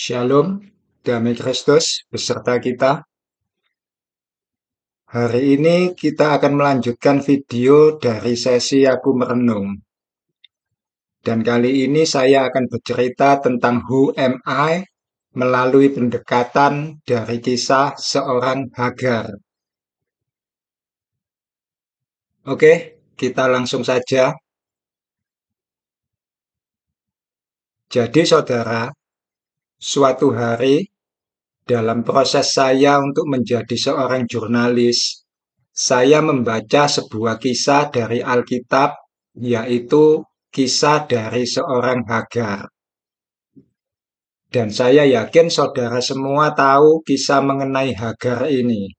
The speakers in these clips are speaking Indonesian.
Shalom, damai Kristus beserta kita. Hari ini kita akan melanjutkan video dari sesi aku merenung. Dan kali ini saya akan bercerita tentang Who Am I melalui pendekatan dari kisah seorang Hagar. Oke, kita langsung saja. Jadi saudara, suatu hari dalam proses saya untuk menjadi seorang jurnalis, saya membaca sebuah kisah dari Alkitab, yaitu kisah dari seorang Hagar. Dan saya yakin saudara semua tahu kisah mengenai Hagar ini.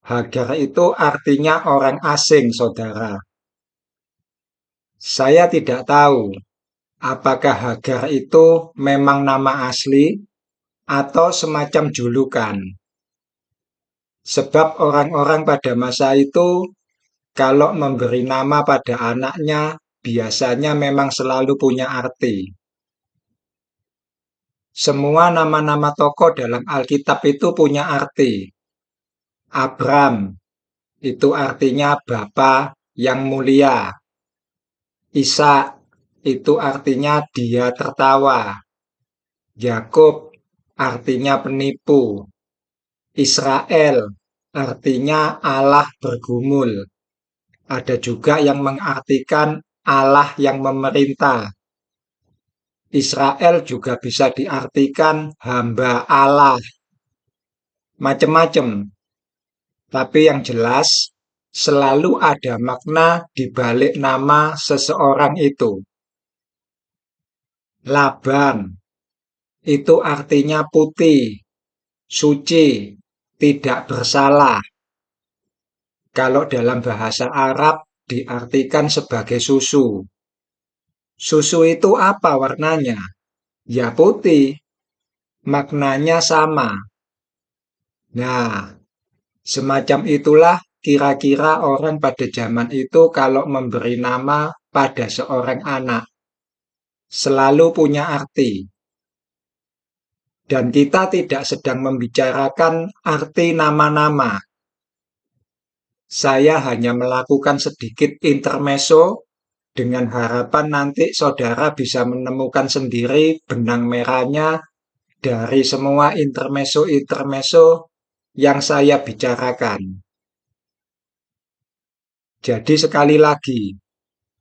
Hagar itu artinya orang asing, saudara. Saya tidak tahu apakah Hagar itu memang nama asli atau semacam julukan. Sebab orang-orang pada masa itu kalau memberi nama pada anaknya biasanya memang selalu punya arti. Semua nama-nama tokoh dalam Alkitab itu punya arti. Abram itu artinya Bapa yang mulia. Ishak itu artinya dia tertawa. Yakub artinya penipu. Israel artinya Allah bergumul. Ada juga yang mengartikan Allah yang memerintah. Israel juga bisa diartikan hamba Allah. Macam-macam. Tapi yang jelas, selalu ada makna di balik nama seseorang itu. Laban itu artinya putih, suci, tidak bersalah. Kalau dalam bahasa Arab diartikan sebagai susu. Susu itu apa warnanya? Ya putih. Maknanya sama. Nah, semacam itulah kira-kira orang pada zaman itu kalau memberi nama pada seorang anak. Selalu punya arti. Dan kita tidak sedang membicarakan arti nama-nama. Saya hanya melakukan sedikit intermezzo dengan harapan nanti saudara bisa menemukan sendiri benang merahnya dari semua intermezzo-intermezzo yang saya bicarakan. Jadi sekali lagi,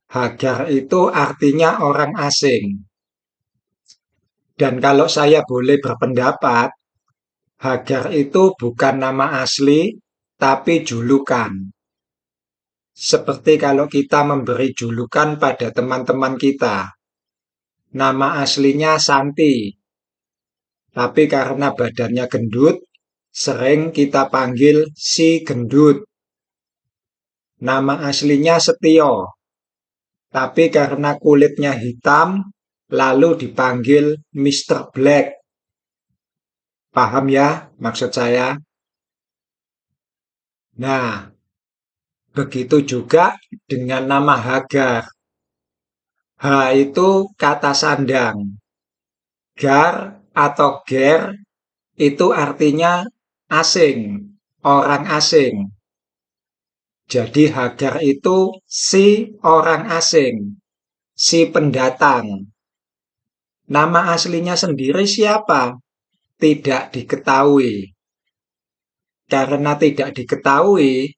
Hagar itu artinya orang asing. Dan kalau saya boleh berpendapat, Hagar itu bukan nama asli, tapi julukan. Seperti kalau kita memberi julukan pada teman-teman kita. Nama aslinya Santi. Tapi karena badannya gendut, sering kita panggil si gendut. Nama aslinya Setio. Tapi karena kulitnya hitam, lalu dipanggil Mr. Black. Paham ya maksud saya? Nah, begitu juga dengan nama Hagar. H itu kata sandang. Gar atau ger itu artinya asing, orang asing. Jadi Hagar itu si orang asing, si pendatang. Nama aslinya sendiri siapa? Tidak diketahui. Karena tidak diketahui,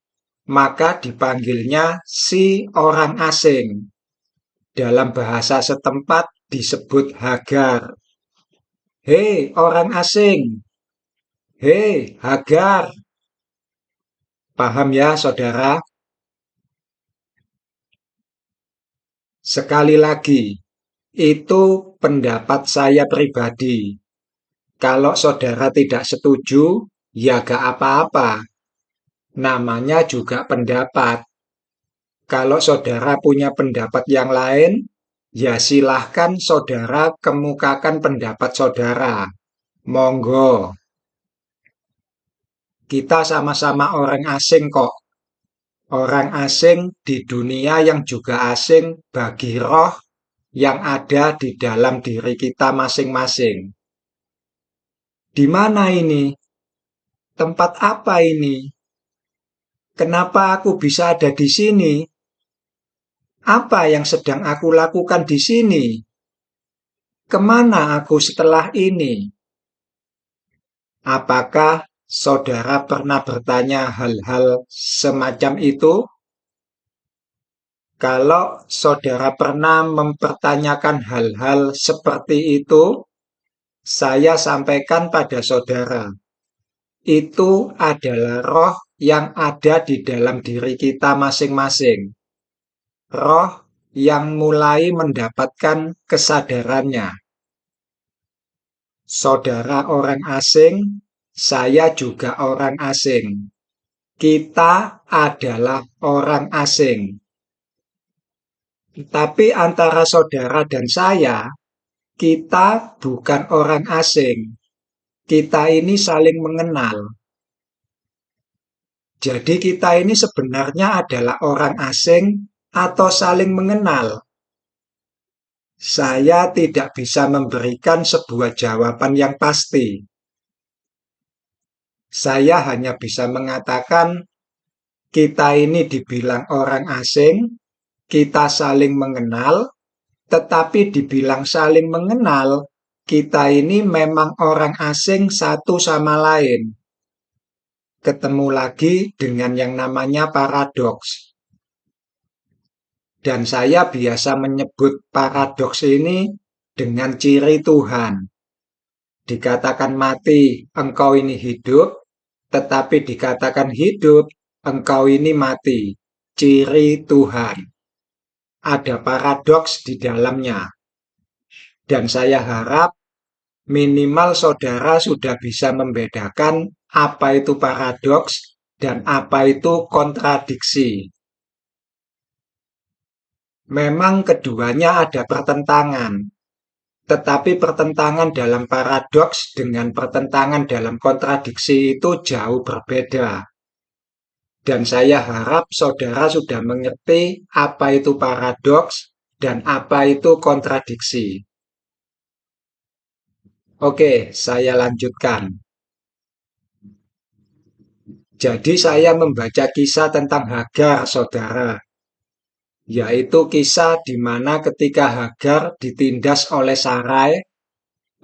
maka dipanggilnya si orang asing. Dalam bahasa setempat disebut Hagar. Hei, orang asing. Hei, Hagar. Paham ya, saudara? Sekali lagi, itu pendapat saya pribadi. Kalau saudara tidak setuju, ya gak apa-apa. Namanya juga pendapat. Kalau saudara punya pendapat yang lain, ya silahkan saudara kemukakan pendapat saudara. Monggo. Kita sama-sama orang asing kok. Orang asing di dunia yang juga asing bagi roh yang ada di dalam diri kita masing-masing. Di mana ini? Tempat apa ini? Kenapa aku bisa ada di sini? Apa yang sedang aku lakukan di sini? Kemana aku setelah ini? Apakah saudara pernah bertanya hal-hal semacam itu? Kalau saudara pernah mempertanyakan hal-hal seperti itu, saya sampaikan pada saudara, itu adalah roh yang ada di dalam diri kita masing-masing. Roh yang mulai mendapatkan kesadarannya. Saudara orang asing, saya juga orang asing. Kita adalah orang asing. Tapi antara saudara dan saya, kita bukan orang asing. Kita ini saling mengenal. Jadi kita ini sebenarnya adalah orang asing atau saling mengenal. Saya tidak bisa memberikan sebuah jawaban yang pasti. Saya hanya bisa mengatakan kita ini dibilang orang asing, kita saling mengenal, tetapi dibilang saling mengenal, kita ini memang orang asing satu sama lain. Ketemu lagi dengan yang namanya paradoks. Dan saya biasa menyebut paradoks ini dengan ciri Tuhan. Dikatakan mati, engkau ini hidup, tetapi dikatakan hidup, engkau ini mati. Ciri Tuhan. Ada paradoks di dalamnya. Dan saya harap minimal saudara sudah bisa membedakan apa itu paradoks dan apa itu kontradiksi. Memang keduanya ada pertentangan, tetapi pertentangan dalam paradoks dengan pertentangan dalam kontradiksi itu jauh berbeda. Dan saya harap saudara sudah mengerti apa itu paradoks dan apa itu kontradiksi. Oke, saya lanjutkan. Jadi saya membaca kisah tentang Hagar, saudara. Yaitu kisah di mana ketika Hagar ditindas oleh Sarai,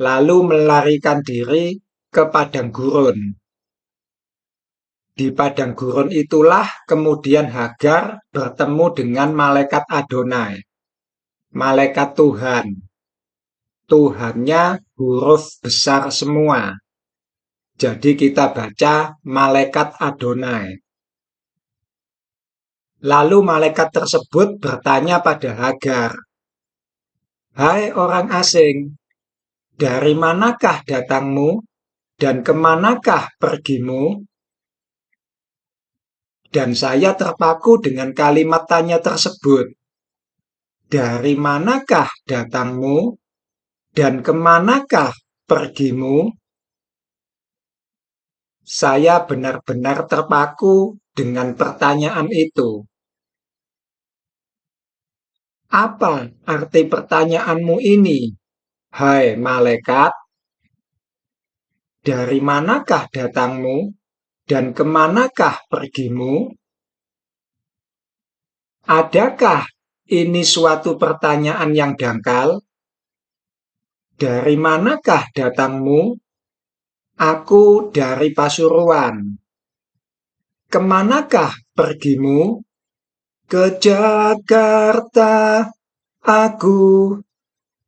lalu melarikan diri ke padang gurun. Di padang gurun itulah kemudian Hagar bertemu dengan malaikat Adonai, malaikat Tuhan. Tuhannya huruf besar semua. Jadi kita baca malaikat Adonai. Lalu malaikat tersebut bertanya pada Hagar, "Hai orang asing, dari manakah datangmu dan kemanakah pergimu?" Dan saya terpaku dengan kalimat tanya tersebut. Dari manakah datangmu dan kemanakah pergimu? Saya benar-benar terpaku dengan pertanyaan itu. Apa arti pertanyaanmu ini, hai malaikat? Dari manakah datangmu dan kemanakah pergimu? Adakah ini suatu pertanyaan yang dangkal? Dari manakah datangmu? Aku dari Pasuruan. Kemanakah pergimu? Ke Jakarta, aku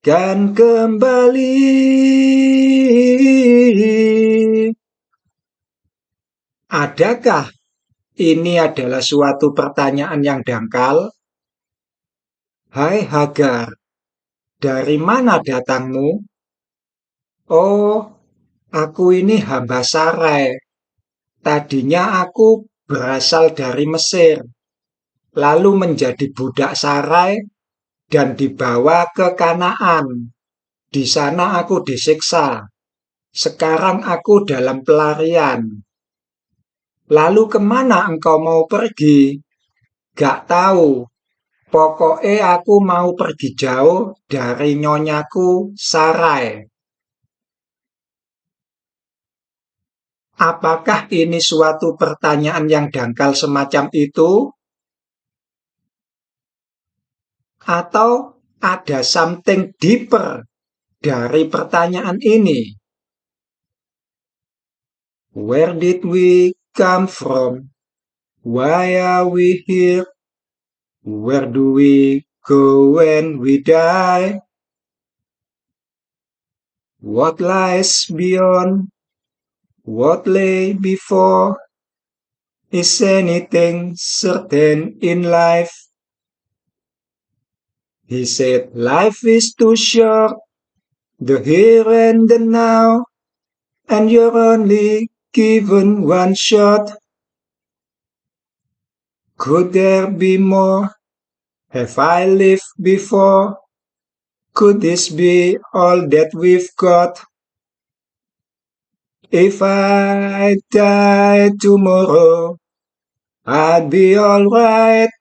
kan kembali. Adakah ini adalah suatu pertanyaan yang dangkal? Hai Hagar, dari mana datangmu? Oh, aku ini hamba Sarai. Tadinya aku berasal dari Mesir, lalu menjadi budak Sarai dan dibawa ke Kanaan. Di sana aku disiksa. Sekarang aku dalam pelarian. Lalu kemana engkau mau pergi? Gak tahu. Pokoknya aku mau pergi jauh dari nyonyaku Sarai. Apakah ini suatu pertanyaan yang dangkal semacam itu? Atau ada something deeper dari pertanyaan ini? Where did we come from? Why are we here? Where do we go when we die? What lies beyond? What lay before? Is anything certain in life? He said, life is too short, the here and the now, and you're only given one shot. Could there be more? Have I lived before? Could this be all that we've got? If I die tomorrow, I'd be alright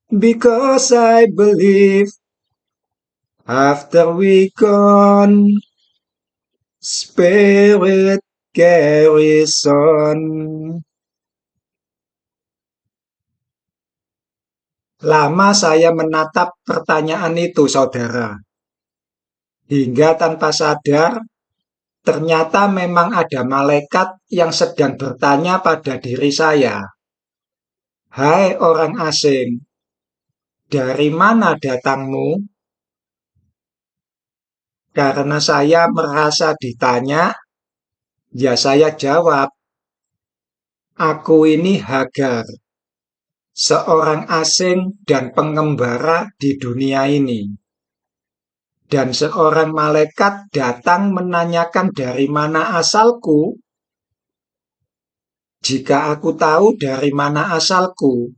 because I believe after we gone, spirit carries on. Lama saya menatap pertanyaan itu, saudara. Hingga tanpa sadar, ternyata memang ada malaikat yang sedang bertanya pada diri saya. Hai orang asing, dari mana datangmu? Karena saya merasa ditanya, ya saya jawab, aku ini Hagar, seorang asing dan pengembara di dunia ini. Dan seorang malaikat datang menanyakan dari mana asalku. Jika aku tahu dari mana asalku,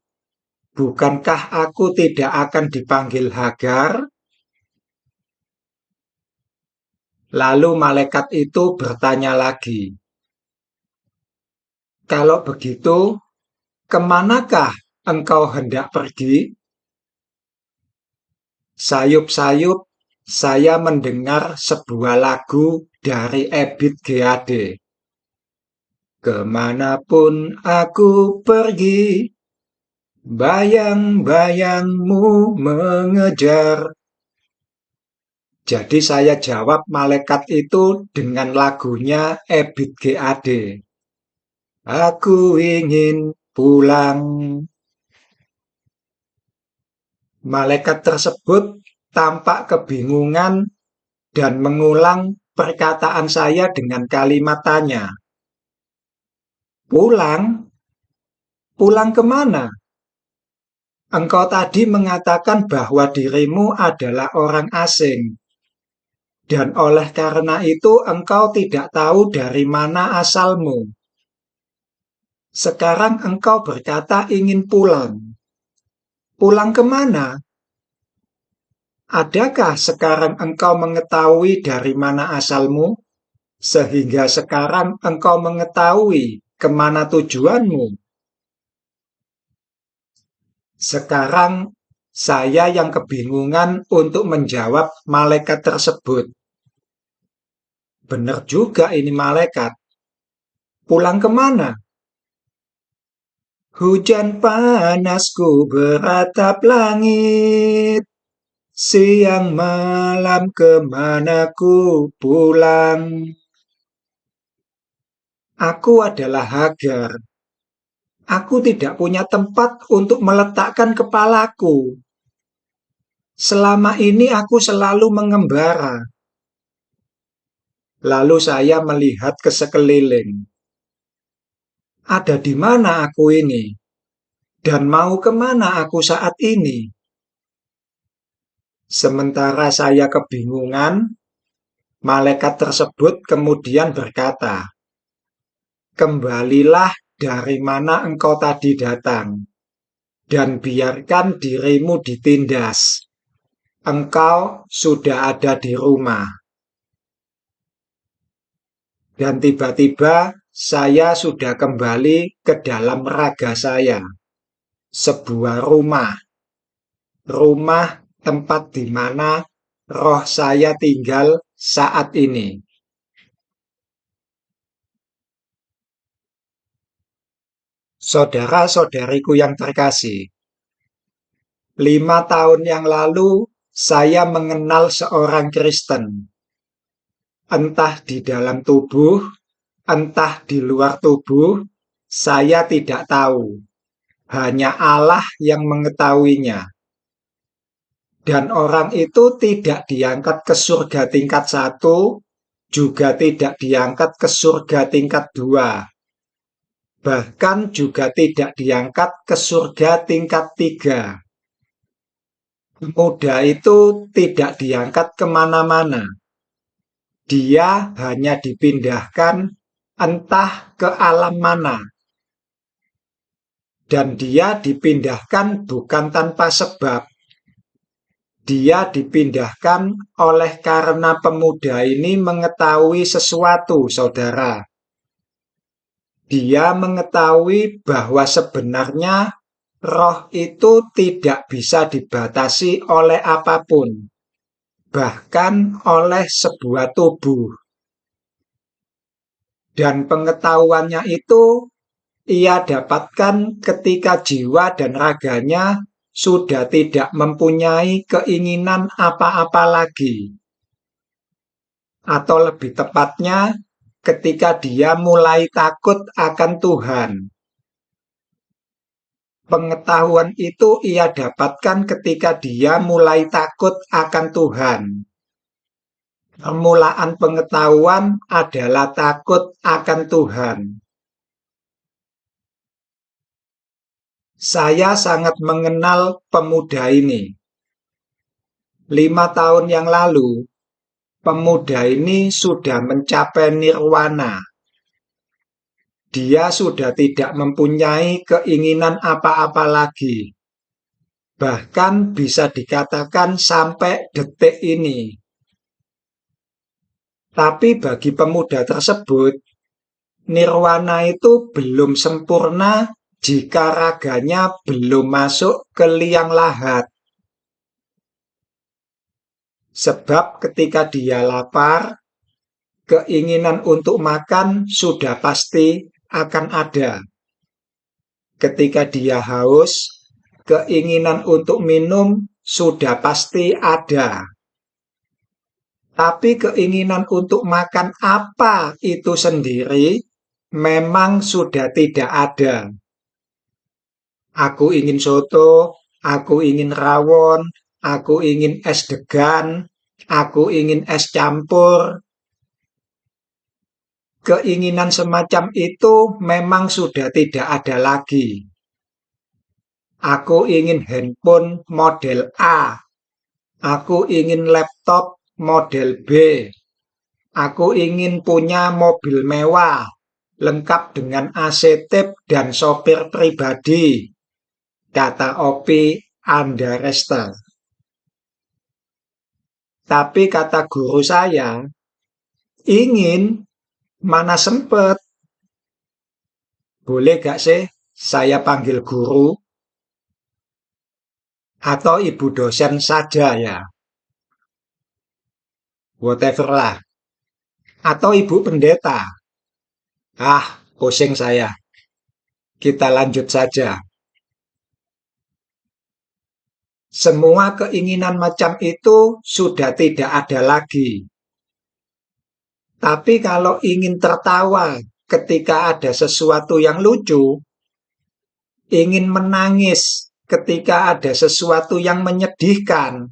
bukankah aku tidak akan dipanggil Hagar? Lalu malaikat itu bertanya lagi, kalau begitu, kemanakah engkau hendak pergi? Sayup-sayup saya mendengar sebuah lagu dari Ebit G.Ade. Kemanapun aku pergi, bayang-bayangmu mengejar. Jadi saya jawab malaikat itu dengan lagunya Ebit G.Ade. Aku ingin pulang. Malaikat tersebut tampak kebingungan dan mengulang perkataan saya dengan kalimat tanya. Pulang? Pulang kemana? Engkau tadi mengatakan bahwa dirimu adalah orang asing. Dan oleh karena itu engkau tidak tahu dari mana asalmu. Sekarang engkau berkata ingin pulang. Pulang kemana? Adakah sekarang engkau mengetahui dari mana asalmu? Sehingga sekarang engkau mengetahui kemana tujuanmu? Sekarang saya yang kebingungan untuk menjawab malaikat tersebut. Benar juga ini malaikat. Pulang kemana? Hujan panasku beratap langit. Siang malam kemana ku pulang? Aku adalah Hagar. Aku tidak punya tempat untuk meletakkan kepalaku. Selama ini aku selalu mengembara. Lalu saya melihat ke sekeliling. Ada di mana aku ini? Dan mau kemana aku saat ini? Sementara saya kebingungan, malaikat tersebut kemudian berkata, kembalilah dari mana engkau tadi datang, dan biarkan dirimu ditindas. Engkau sudah ada di rumah. Dan tiba-tiba saya sudah kembali ke dalam raga saya. Sebuah rumah. Rumah tempat di mana roh saya tinggal saat ini. Saudara-saudariku yang terkasih, 5 tahun yang lalu saya mengenal seorang Kristen, entah di dalam tubuh, entah di luar tubuh, saya tidak tahu. Hanya Allah yang mengetahuinya. Dan orang itu tidak diangkat ke surga tingkat 1, juga tidak diangkat ke surga tingkat 2. Bahkan juga tidak diangkat ke surga tingkat 3. Pemuda itu tidak diangkat kemana-mana. Dia hanya dipindahkan entah ke alam mana. Dan dia dipindahkan bukan tanpa sebab. Dia dipindahkan oleh karena pemuda ini mengetahui sesuatu, saudara. Dia mengetahui bahwa sebenarnya roh itu tidak bisa dibatasi oleh apapun, bahkan oleh sebuah tubuh. Dan pengetahuannya itu ia dapatkan ketika jiwa dan raganya sudah tidak mempunyai keinginan apa-apa lagi. Atau lebih tepatnya, ketika dia mulai takut akan Tuhan. Pengetahuan itu ia dapatkan ketika dia mulai takut akan Tuhan. Permulaan pengetahuan adalah takut akan Tuhan. Saya sangat mengenal pemuda ini. 5 tahun yang lalu, pemuda ini sudah mencapai nirwana. Dia sudah tidak mempunyai keinginan apa-apa lagi. Bahkan bisa dikatakan sampai detik ini. Tapi bagi pemuda tersebut, nirwana itu belum sempurna jika raganya belum masuk ke liang lahat. Sebab ketika dia lapar, keinginan untuk makan sudah pasti akan ada. Ketika dia haus, keinginan untuk minum sudah pasti ada. Tapi keinginan untuk makan apa itu sendiri memang sudah tidak ada. Aku ingin soto, aku ingin rawon, aku ingin es degan, aku ingin es campur. Keinginan semacam itu memang sudah tidak ada lagi. Aku ingin handphone model A. Aku ingin laptop model B. Aku ingin punya mobil mewah, lengkap dengan AC tip dan sopir pribadi, kata Opi Andaresta. Tapi kata guru saya, ingin, mana sempet. Boleh gak sih saya panggil guru? Atau ibu dosen saja ya? Whatever lah. Atau ibu pendeta? Ah, pusing saya. Kita lanjut saja. Semua keinginan macam itu sudah tidak ada lagi. Tapi kalau ingin tertawa ketika ada sesuatu yang lucu, ingin menangis ketika ada sesuatu yang menyedihkan,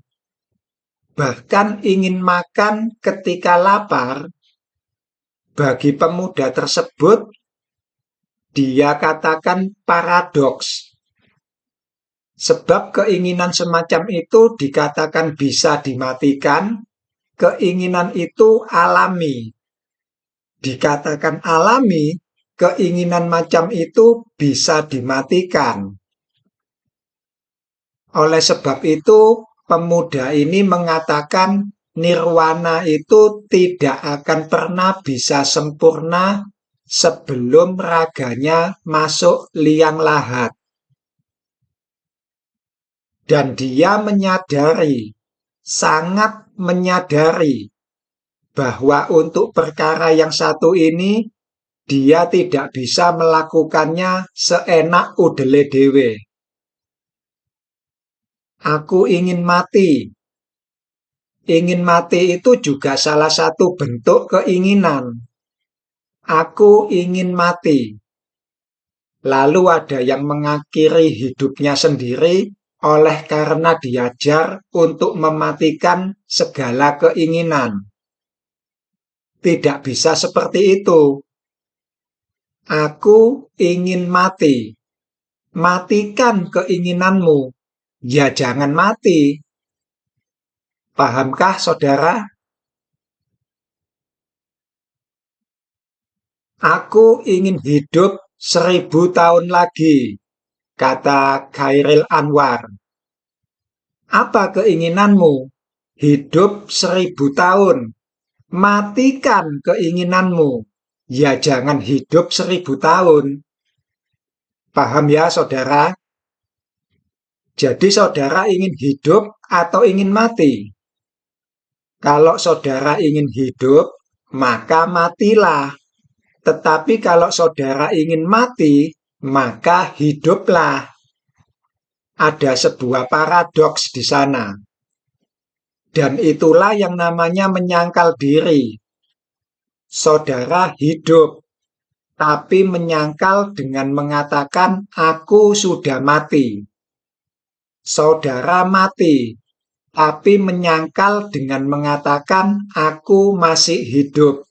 bahkan ingin makan ketika lapar, bagi pemuda tersebut, dia katakan paradoks. Sebab keinginan semacam itu dikatakan bisa dimatikan, keinginan itu alami. Dikatakan alami, keinginan macam itu bisa dimatikan. Oleh sebab itu, pemuda ini mengatakan nirwana itu tidak akan pernah bisa sempurna sebelum raganya masuk liang lahat. Dan dia menyadari, sangat menyadari, bahwa untuk perkara yang satu ini Dia tidak bisa melakukannya seenak udele dhewe. Aku ingin mati. Ingin mati itu juga salah satu bentuk keinginan. Aku ingin mati. Lalu ada yang mengakhiri hidupnya sendiri oleh karena diajar untuk mematikan segala keinginan. Tidak bisa seperti itu. Aku ingin mati. Matikan keinginanmu. Ya jangan mati. Pahamkah saudara? Aku ingin hidup 1000 tahun lagi, kata Khairil Anwar. Apa keinginanmu? Hidup 1000 tahun. Matikan keinginanmu. Ya jangan hidup 1000 tahun. Paham ya saudara? Jadi saudara ingin hidup atau ingin mati? Kalau saudara ingin hidup, maka matilah. Tetapi kalau saudara ingin mati, maka hiduplah. Ada sebuah paradoks di sana. Dan itulah yang namanya menyangkal diri. Saudara hidup, tapi menyangkal dengan mengatakan aku sudah mati. Saudara mati, tapi menyangkal dengan mengatakan aku masih hidup.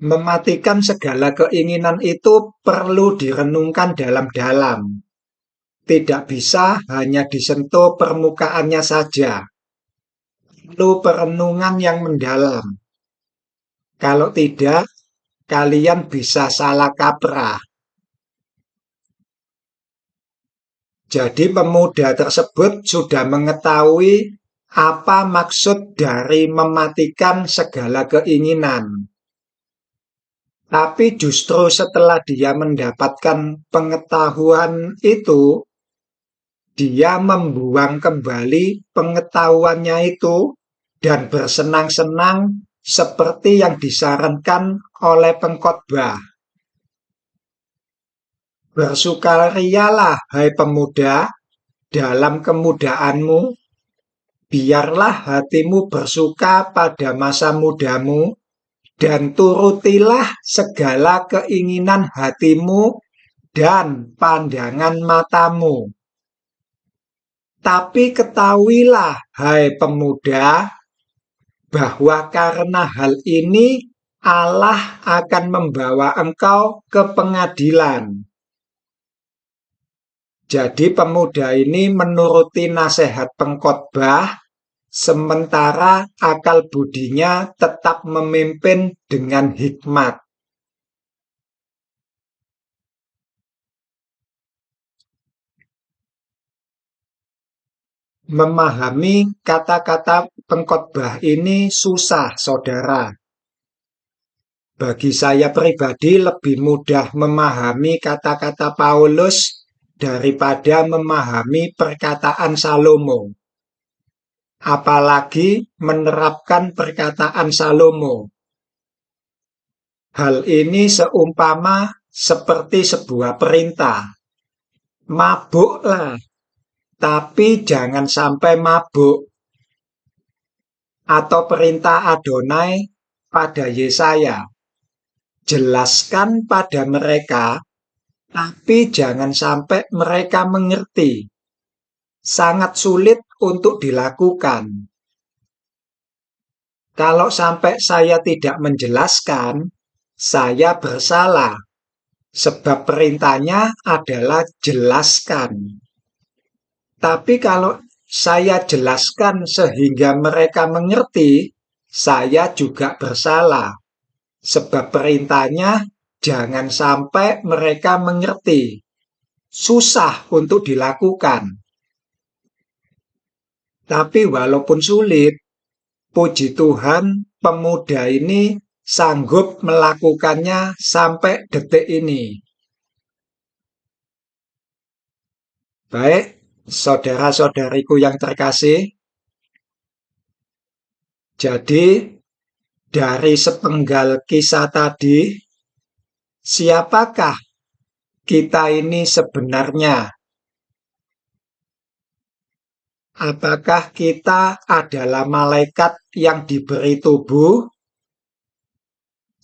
Mematikan segala keinginan itu perlu direnungkan dalam-dalam. Tidak bisa hanya disentuh permukaannya saja. Perlu perenungan yang mendalam. Kalau tidak, kalian bisa salah kaprah. Jadi pemuda tersebut sudah mengetahui apa maksud dari mematikan segala keinginan. Tapi justru setelah dia mendapatkan pengetahuan itu, dia membuang kembali pengetahuannya itu dan bersenang-senang seperti yang disarankan oleh pengkhotbah. Bersukarialah, hai pemuda, dalam kemudaanmu. Biarlah hatimu bersuka pada masa mudamu, dan turutilah segala keinginan hatimu dan pandangan matamu. Tapi ketahuilah, hai pemuda, bahwa karena hal ini Allah akan membawa engkau ke pengadilan. Jadi pemuda ini menuruti nasihat pengkhotbah, sementara akal budinya tetap memimpin dengan hikmat. Memahami kata-kata pengkhotbah ini susah, saudara. Bagi saya pribadi lebih mudah memahami kata-kata Paulus daripada memahami perkataan Salomo. Apalagi menerapkan perkataan Salomo. Hal ini seumpama seperti sebuah perintah. Mabuklah, tapi jangan sampai mabuk. Atau perintah Adonai pada Yesaya. Jelaskan pada mereka, tapi jangan sampai mereka mengerti. Sangat sulit untuk dilakukan. Kalau sampai saya tidak menjelaskan, saya bersalah. Sebab perintahnya adalah jelaskan. Tapi kalau saya jelaskan sehingga mereka mengerti, saya juga bersalah. Sebab perintahnya jangan sampai mereka mengerti. Susah untuk dilakukan. Tapi walaupun sulit, puji Tuhan pemuda ini sanggup melakukannya sampai detik ini. Baik, saudara-saudariku yang terkasih. Jadi, dari sepenggal kisah tadi, siapakah kita ini sebenarnya? Apakah kita adalah malaikat yang diberi tubuh?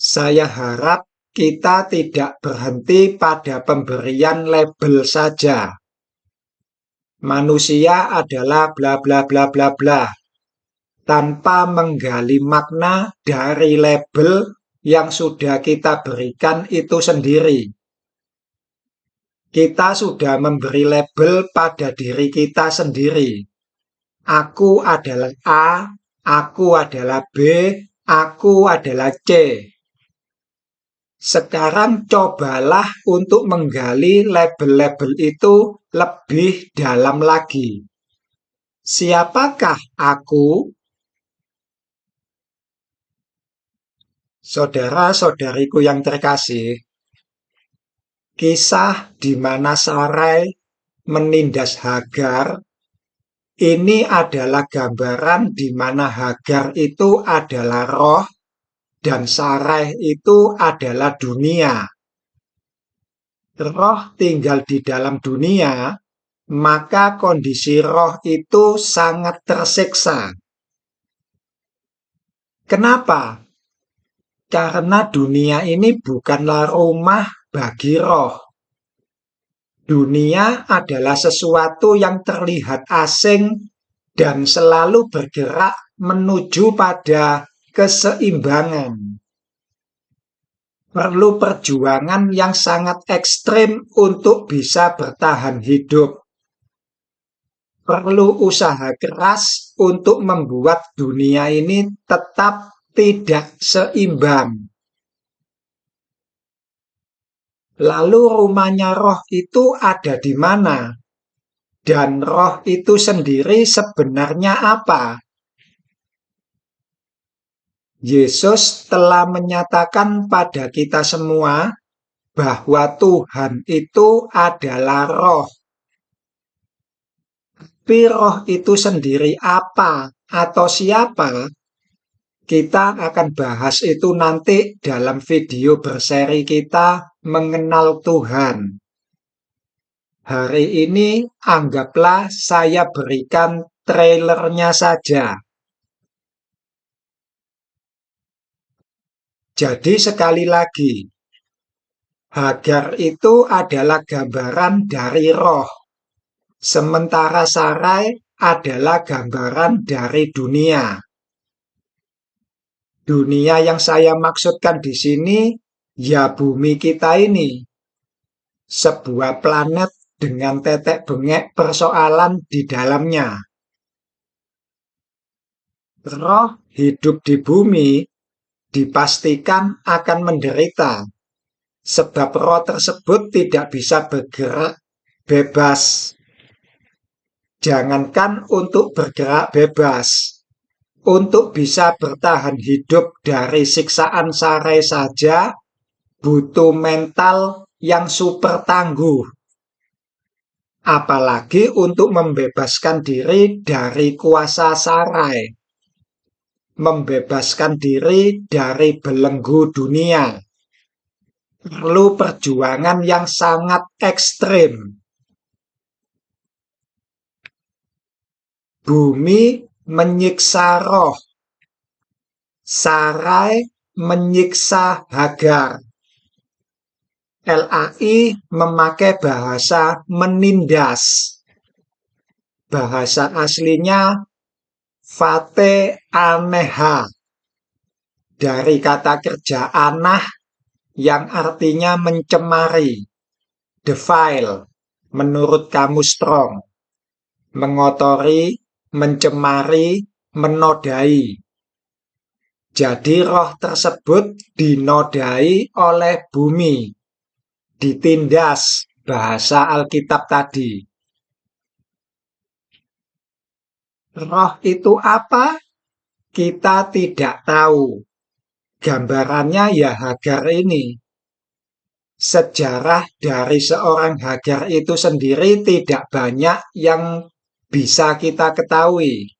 Saya harap kita tidak berhenti pada pemberian label saja. Manusia adalah bla bla bla bla bla, tanpa menggali makna dari label yang sudah kita berikan itu sendiri. Kita sudah memberi label pada diri kita sendiri. Aku adalah A, aku adalah B, aku adalah C. Sekarang cobalah untuk menggali label-label itu lebih dalam lagi. Siapakah aku? Saudara-saudariku yang terkasih, kisah di mana Sarai menindas Hagar ini adalah gambaran di mana Hagar itu adalah roh dan Sarai itu adalah dunia. Roh tinggal di dalam dunia, maka kondisi roh itu sangat tersiksa. Kenapa? Karena dunia ini bukanlah rumah bagi roh. Dunia adalah sesuatu yang terlihat asing dan selalu bergerak menuju pada keseimbangan. Perlu perjuangan yang sangat ekstrim untuk bisa bertahan hidup. Perlu usaha keras untuk membuat dunia ini tetap tidak seimbang. Lalu rumahnya roh itu ada di mana? Dan roh itu sendiri sebenarnya apa? Yesus telah menyatakan pada kita semua bahwa Tuhan itu adalah roh. Tapi roh itu sendiri apa atau siapa? Kita akan bahas itu nanti dalam video berseri kita mengenal Tuhan. Hari ini anggaplah saya berikan trailernya saja. Jadi sekali lagi, Hagar itu adalah gambaran dari roh, sementara Sarai adalah gambaran dari dunia. Dunia yang saya maksudkan di sini, ya bumi kita ini. Sebuah planet dengan tetek bengek persoalan di dalamnya. Roh hidup di bumi dipastikan akan menderita, sebab roh tersebut tidak bisa bergerak bebas. Jangankan untuk bergerak bebas, untuk bisa bertahan hidup dari siksaan Sarai saja, butuh mental yang super tangguh. Apalagi untuk membebaskan diri dari kuasa Sarai. Membebaskan diri dari belenggu dunia. Perlu perjuangan yang sangat ekstrim. Bumi menyiksa roh. Sarai menyiksa Hagar. LAI memakai bahasa menindas. Bahasa aslinya fate aneha. Dari kata kerja anah yang artinya mencemari. Defile, menurut Kamus Strong. Mengotori, mencemari, menodai. Jadi roh tersebut dinodai oleh bumi. Ditindas, bahasa Alkitab tadi. Roh itu apa? Kita tidak tahu. Gambarannya ya Hagar ini. Sejarah dari seorang Hagar itu sendiri tidak banyak yang bisa kita ketahui.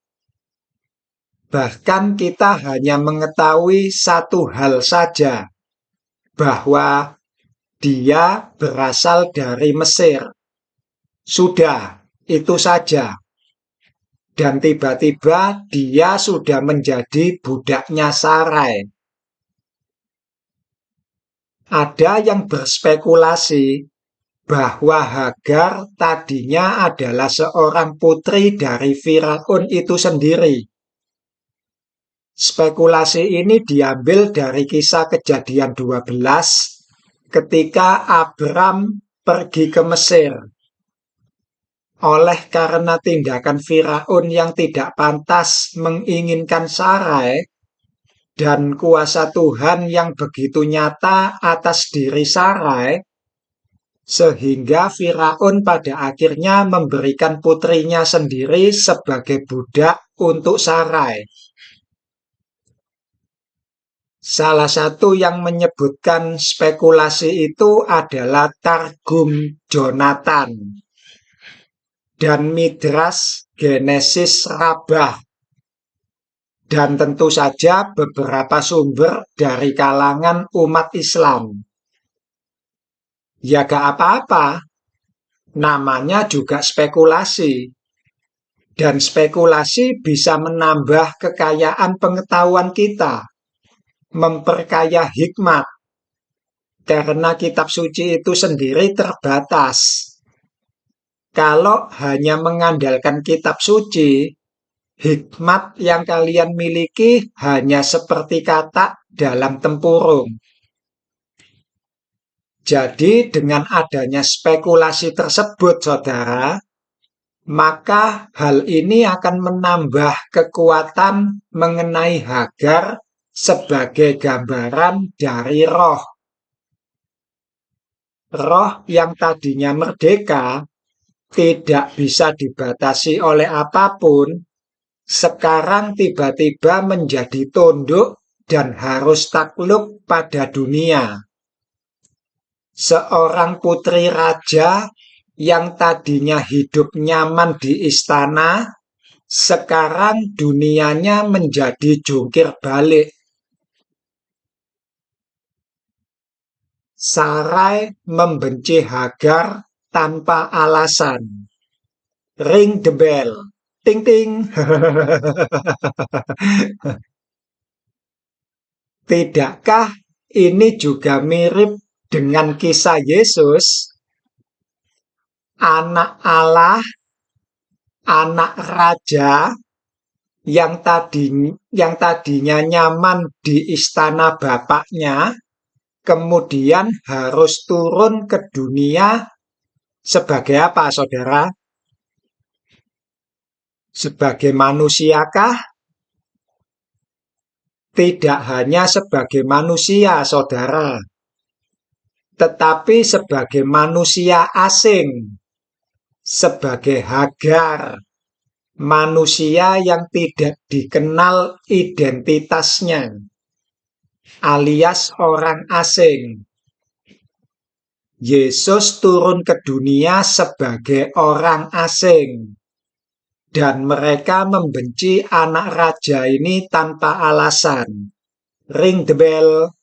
Bahkan kita hanya mengetahui satu hal saja, bahwa dia berasal dari Mesir. Sudah, itu saja. Dan tiba-tiba dia sudah menjadi budaknya Sarai. Ada yang berspekulasi bahwa Hagar tadinya adalah seorang putri dari Firaun itu sendiri. Spekulasi ini diambil dari Kisah Kejadian 12 ketika Abram pergi ke Mesir. Oleh karena tindakan Firaun yang tidak pantas menginginkan Sarai, dan kuasa Tuhan yang begitu nyata atas diri Sarai, sehingga Firaun pada akhirnya memberikan putrinya sendiri sebagai budak untuk Sarai. Salah satu yang menyebutkan spekulasi itu adalah Targum Jonathan dan Midras Genesis Rabbah, dan tentu saja beberapa sumber dari kalangan umat Islam. Ya gak apa-apa, namanya juga spekulasi. Dan spekulasi bisa menambah kekayaan pengetahuan kita, memperkaya hikmat, karena kitab suci itu sendiri terbatas. Kalau hanya mengandalkan kitab suci, hikmat yang kalian miliki hanya seperti katak dalam tempurung. Jadi dengan adanya spekulasi tersebut, saudara, maka hal ini akan menambah kekuatan mengenai Hagar sebagai gambaran dari roh. Roh yang tadinya merdeka, tidak bisa dibatasi oleh apapun, sekarang tiba-tiba menjadi tunduk dan harus takluk pada dunia. Seorang putri raja yang tadinya hidup nyaman di istana, sekarang dunianya menjadi jungkir balik. Sarai membenci Hagar tanpa alasan. Ring the bell. Ting ting. Tidakkah ini juga mirip dengan kisah Yesus? Anak Allah, anak raja yang tadinya nyaman di istana bapaknya, kemudian harus turun ke dunia sebagai apa, saudara? Sebagai manusiakah? Tidak hanya sebagai manusia, saudara, tetapi sebagai manusia asing, sebagai Hagar, manusia yang tidak dikenal identitasnya, alias orang asing. Yesus turun ke dunia sebagai orang asing, dan mereka membenci anak raja ini tanpa alasan. Ring the bell.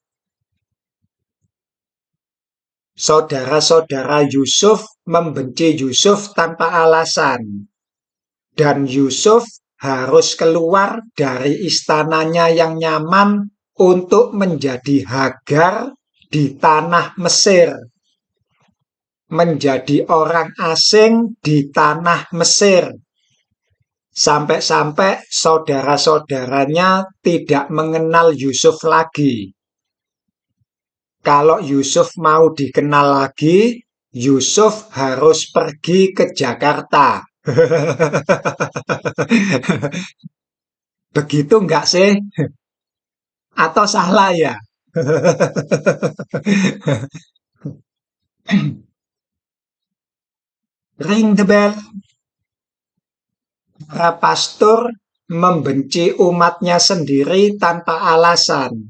Saudara-saudara Yusuf membenci Yusuf tanpa alasan, dan Yusuf harus keluar dari istananya yang nyaman untuk menjadi Hagar di tanah Mesir, menjadi orang asing di tanah Mesir, sampai-sampai saudara-saudaranya tidak mengenal Yusuf lagi. Kalau Yusuf mau dikenal lagi, Yusuf harus pergi ke Jakarta. Begitu enggak sih? Atau salah ya? Ring the bell. Para pastor membenci umatnya sendiri tanpa alasan.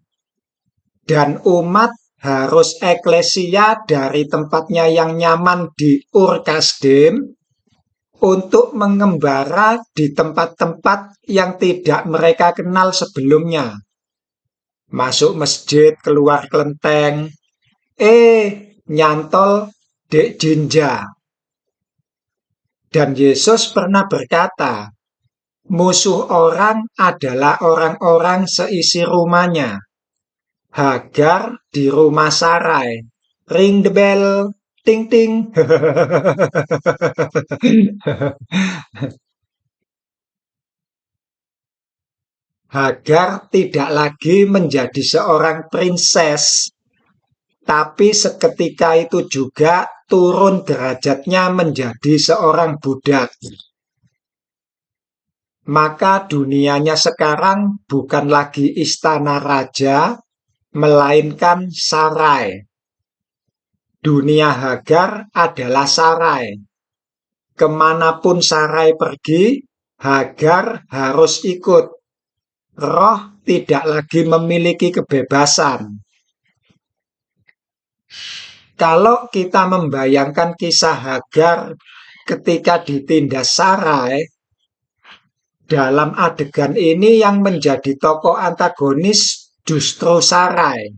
Dan umat harus eklesia dari tempatnya yang nyaman di Ur Kasdim untuk mengembara di tempat-tempat yang tidak mereka kenal sebelumnya. Masuk masjid, keluar kelenteng, nyantol Dek Jinja. Dan Yesus pernah berkata, musuh orang adalah orang-orang seisi rumahnya. Hagar di rumah Sarai. Ring the bell, ting ting. Hagar tidak lagi menjadi seorang prinses, tapi seketika itu juga turun derajatnya menjadi seorang budak. Maka dunianya sekarang bukan lagi istana raja, melainkan Sarai. Dunia Hagar adalah Sarai. Kemanapun Sarai pergi, Hagar harus ikut. Roh tidak lagi memiliki kebebasan. Kalau kita membayangkan kisah Hagar ketika ditindas Sarai, dalam adegan ini yang menjadi tokoh antagonis justru Sarai.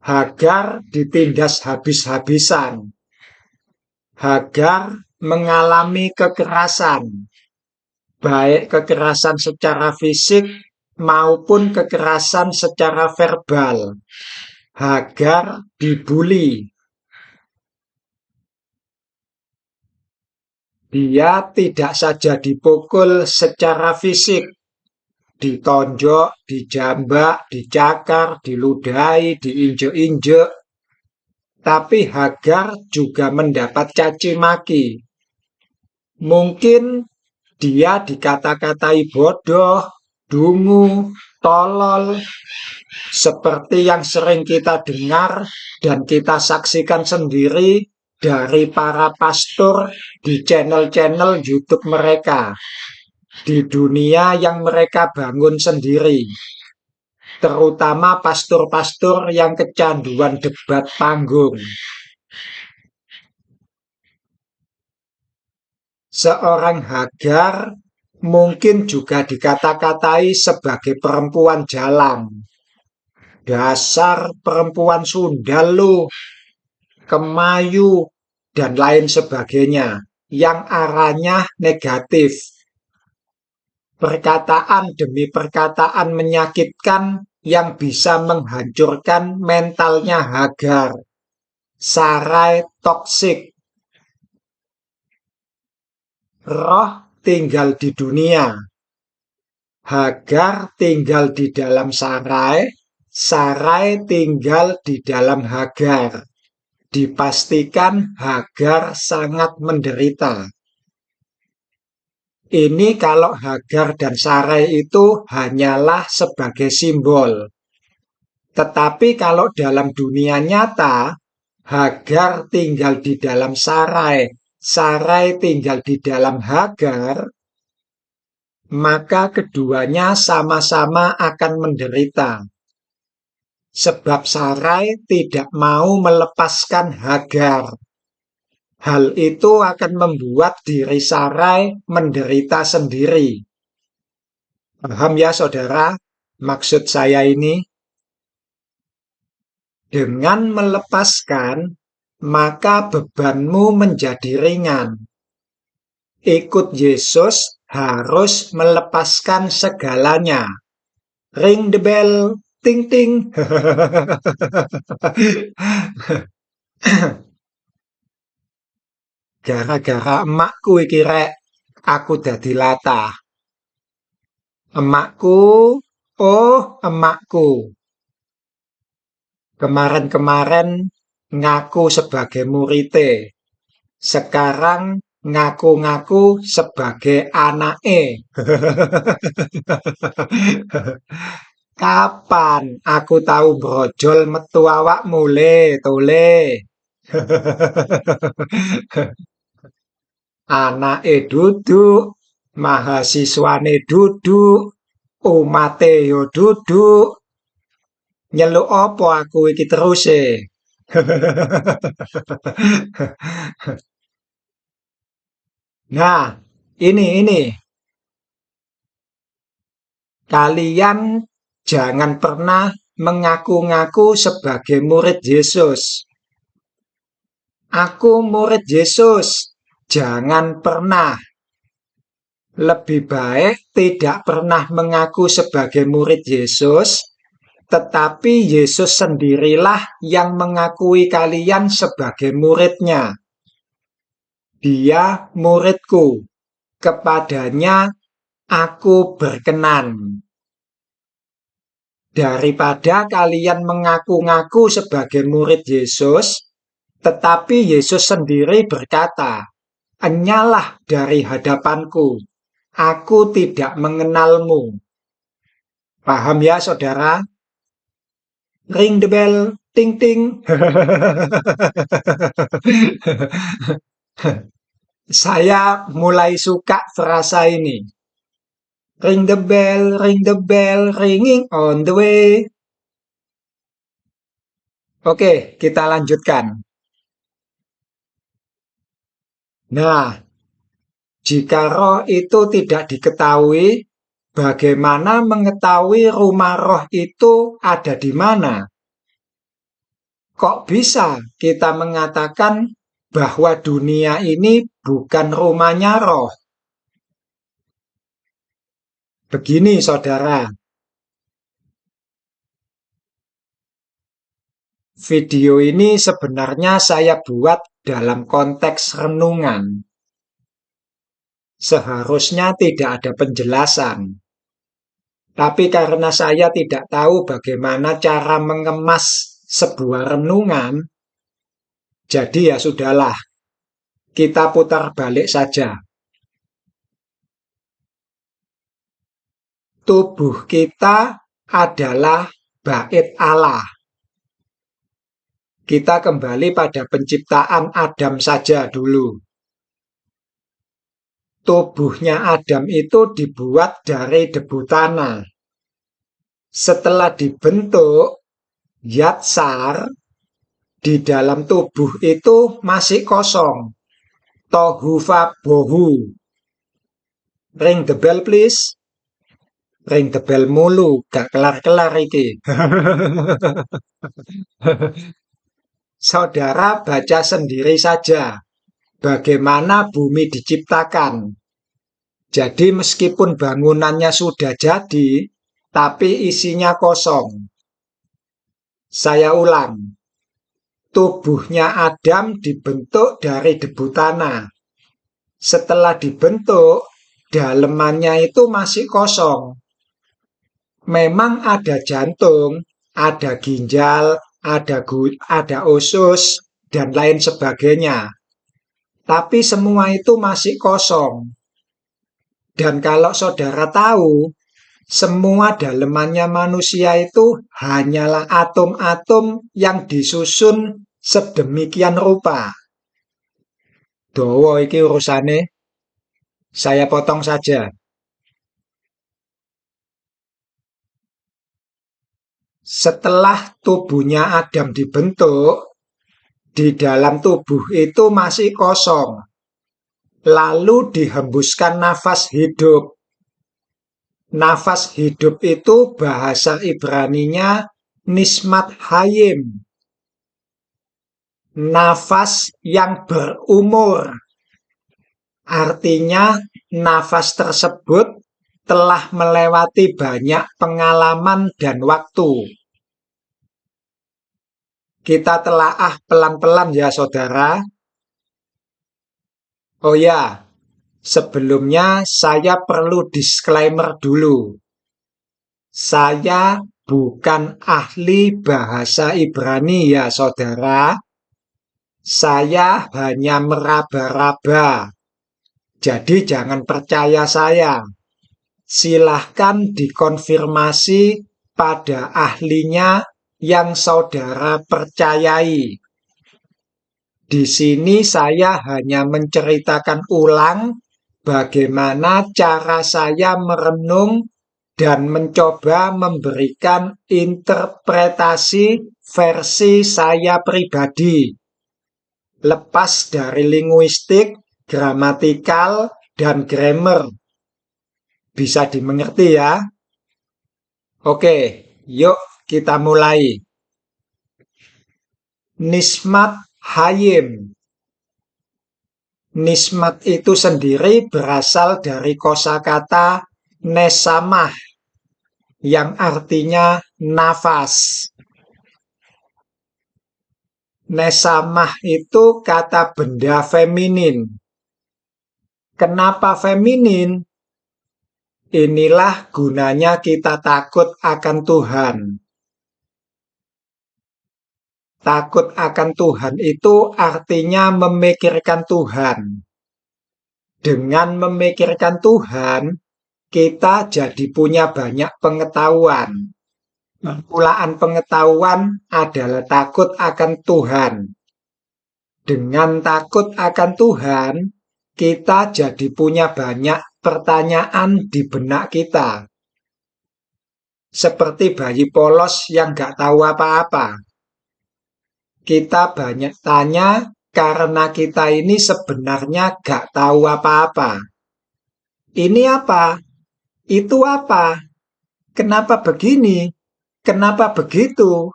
Hagar ditindas habis-habisan. Hagar mengalami kekerasan, baik kekerasan secara fisik maupun kekerasan secara verbal. Hagar dibuli. Dia tidak saja dipukul secara fisik, ditonjok, dijambak, dicakar, diludahi, diinjek-injek, tapi Hagar juga mendapat caci maki. Mungkin dia dikata-katai bodoh, dungu, tolol, seperti yang sering kita dengar dan kita saksikan sendiri dari para pastor di channel-channel YouTube mereka, di dunia yang mereka bangun sendiri. Terutama pastor-pastor yang kecanduan debat panggung. Seorang Hagar mungkin juga dikata-katai sebagai perempuan jalan. Dasar perempuan sundal lu, kemayu, dan lain sebagainya yang arahnya negatif. Perkataan demi perkataan menyakitkan yang bisa menghancurkan mentalnya Hagar. Sarai toksik. Roh tinggal di dunia. Hagar tinggal di dalam Sarai, Sarai tinggal di dalam Hagar. Dipastikan Hagar sangat menderita. Ini kalau Hagar dan Sarai itu hanyalah sebagai simbol. Tetapi kalau dalam dunia nyata, Hagar tinggal di dalam Sarai, Sarai tinggal di dalam Hagar, maka keduanya sama-sama akan menderita. Sebab Sarai tidak mau melepaskan Hagar. Hal itu akan membuat diri Sarai menderita sendiri. Paham ya saudara? Maksud saya ini, dengan melepaskan, maka bebanmu menjadi ringan. Ikut Yesus harus melepaskan segalanya. Ring the bell, ting ting. Gara-gara emakku iki rek, aku dadi latah. Emakku, oh emakku. Kemarin-kemarin ngaku sebagai murite. Sekarang ngaku-ngaku sebagai anake. Kapan aku tahu brojol metu awakmu le, tole. Anake duduk, mahasiswane duduk, umate yo duduk. Nyeluk apa aku iki terus e? Nah, ini. Kalian jangan pernah mengaku-ngaku sebagai murid Yesus. Aku murid Yesus. Jangan pernah. Lebih baik tidak pernah mengaku sebagai murid Yesus, tetapi Yesus sendirilah yang mengakui kalian sebagai muridnya. Dia muridku, kepadanya aku berkenan. Daripada kalian mengaku-ngaku sebagai murid Yesus, tetapi Yesus sendiri berkata, "Enyalah dari hadapanku, aku tidak mengenalmu." Paham ya, saudara? Ring the bell, ting ting. Saya mulai suka frasa ini. Ring the bell, ringing on the way. Oke, kita lanjutkan. Nah, jika roh itu tidak diketahui, bagaimana mengetahui rumah roh itu ada di mana? Kok bisa kita mengatakan bahwa dunia ini bukan rumahnya roh? Begini, saudara, video ini sebenarnya saya buat dalam konteks renungan. Seharusnya tidak ada penjelasan. Tapi karena saya tidak tahu bagaimana cara mengemas sebuah renungan, jadi ya sudahlah, kita putar balik saja. Tubuh kita adalah bait Allah. Kita kembali pada penciptaan Adam saja dulu. Tubuhnya Adam itu dibuat dari debu tanah. Setelah dibentuk, yatsar, di dalam tubuh itu masih kosong. Tohu bohu. Ring the bell please. Ring the bell mulu, gak kelar-kelar iki. Saudara baca sendiri saja bagaimana bumi diciptakan. Jadi meskipun bangunannya sudah jadi, tapi isinya kosong. Saya ulang, tubuhnya Adam dibentuk dari debu tanah. Setelah dibentuk, dalemannya itu masih kosong. Memang ada jantung, ada ginjal, ada usus, dan lain sebagainya. Tapi semua itu masih kosong. Dan kalau saudara tahu, semua dalemannya manusia itu hanyalah atom-atom yang disusun sedemikian rupa. Dawa iki urusane, saya potong saja. Setelah tubuhnya Adam dibentuk, di dalam tubuh itu masih kosong. Lalu dihembuskan nafas hidup. Nafas hidup itu bahasa Ibraninya nismat hayim. Nafas yang berumur. Artinya nafas tersebut telah melewati banyak pengalaman dan waktu. Kita telaah pelan-pelan ya saudara. Oh ya, sebelumnya saya perlu disclaimer dulu. Saya bukan ahli bahasa Ibrani ya saudara. Saya hanya meraba-raba. Jadi jangan percaya saya. Silahkan dikonfirmasi pada ahlinya yang saudara percayai. Di sini saya hanya menceritakan ulang bagaimana cara saya merenung dan mencoba memberikan interpretasi versi saya pribadi. Lepas dari linguistik gramatikal, dan grammar. Bisa dimengerti ya? Oke, yuk kita mulai. Nismat Hayim. Nismat itu sendiri berasal dari kosakata nesamah yang artinya nafas. Nesamah itu kata benda feminin. Kenapa feminin? Inilah gunanya kita takut akan Tuhan. Takut akan Tuhan itu artinya memikirkan Tuhan. Dengan memikirkan Tuhan, kita jadi punya banyak pengetahuan. Permulaan pengetahuan adalah takut akan Tuhan. Dengan takut akan Tuhan, kita jadi punya banyak pertanyaan di benak kita. Seperti bayi polos yang gak tahu apa-apa. Kita banyak tanya karena kita ini sebenarnya gak tahu apa-apa. Ini apa? Itu apa? Kenapa begini? Kenapa begitu?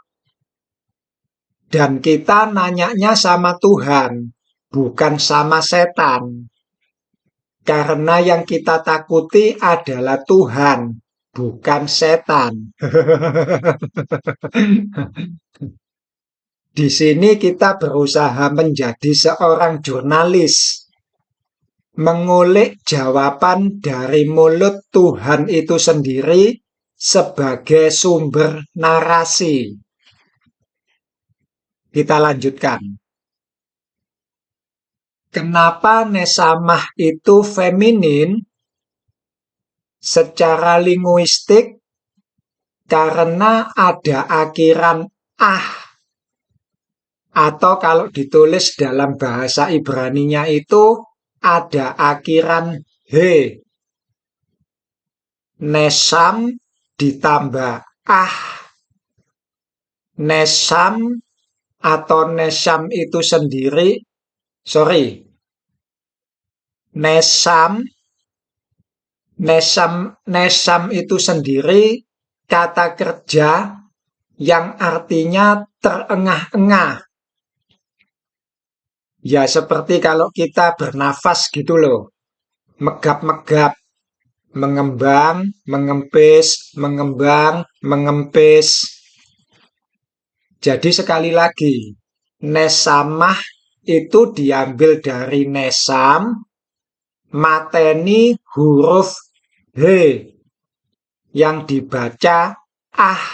Dan kita nanyanya sama Tuhan, bukan sama setan. Karena yang kita takuti adalah Tuhan, bukan setan. Di sini kita berusaha menjadi seorang jurnalis, mengulik jawaban dari mulut Tuhan itu sendiri sebagai sumber narasi. Kita lanjutkan. Kenapa nesamah itu feminin? Secara linguistik, karena ada akhiran ah. Atau kalau ditulis dalam bahasa Ibraninya itu ada akhiran he. Nesam ditambah ah. Nesam atau nesam itu sendiri, nesam itu sendiri kata kerja yang artinya terengah-engah. Ya seperti kalau kita bernafas gitu loh. Megap-megap, mengembang, mengempis, mengembang, mengempis. Jadi sekali lagi, nesamah itu diambil dari nesam, mateni huruf H yang dibaca ah.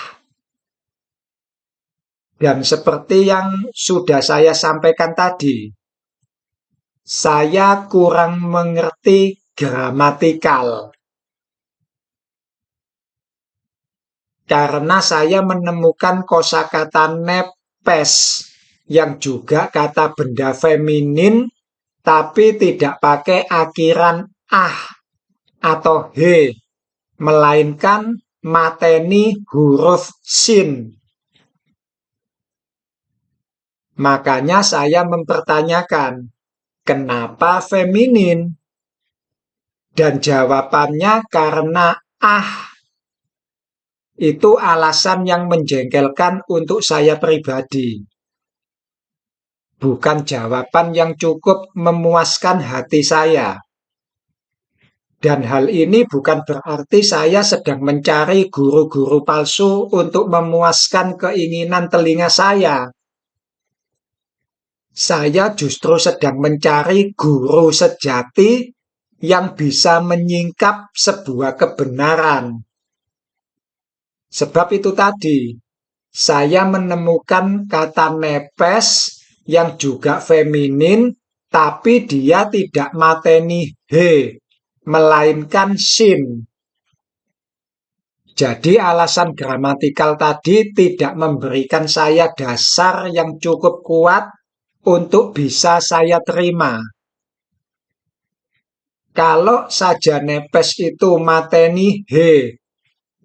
Dan seperti yang sudah saya sampaikan tadi, saya kurang mengerti gramatikal. Karena saya menemukan kosakata nepes yang juga kata benda feminin tapi tidak pakai akhiran ah atau he, melainkan mateni huruf sin. Makanya saya mempertanyakan, kenapa feminin? Dan jawabannya karena ah. Itu alasan yang menjengkelkan untuk saya pribadi. Bukan jawaban yang cukup memuaskan hati saya. Dan hal ini bukan berarti saya sedang mencari guru-guru palsu untuk memuaskan keinginan telinga saya. Saya justru sedang mencari guru sejati yang bisa menyingkap sebuah kebenaran. Sebab itu tadi, saya menemukan kata nepes yang juga feminin, tapi dia tidak mateni he, melainkan sin. Jadi alasan gramatikal tadi tidak memberikan saya dasar yang cukup kuat untuk bisa saya terima. Kalau saja nepes itu mateni he,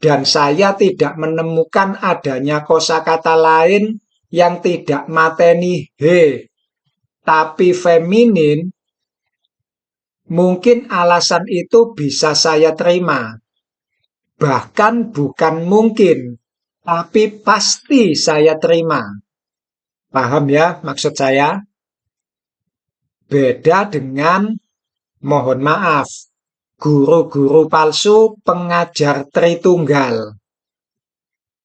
dan saya tidak menemukan adanya kosakata lain yang tidak mateni he, tapi feminin, Mungkin alasan itu bisa saya terima. Bahkan bukan mungkin, tapi pasti saya terima. Paham ya maksud saya? Beda dengan, mohon maaf, guru-guru palsu pengajar Tritunggal.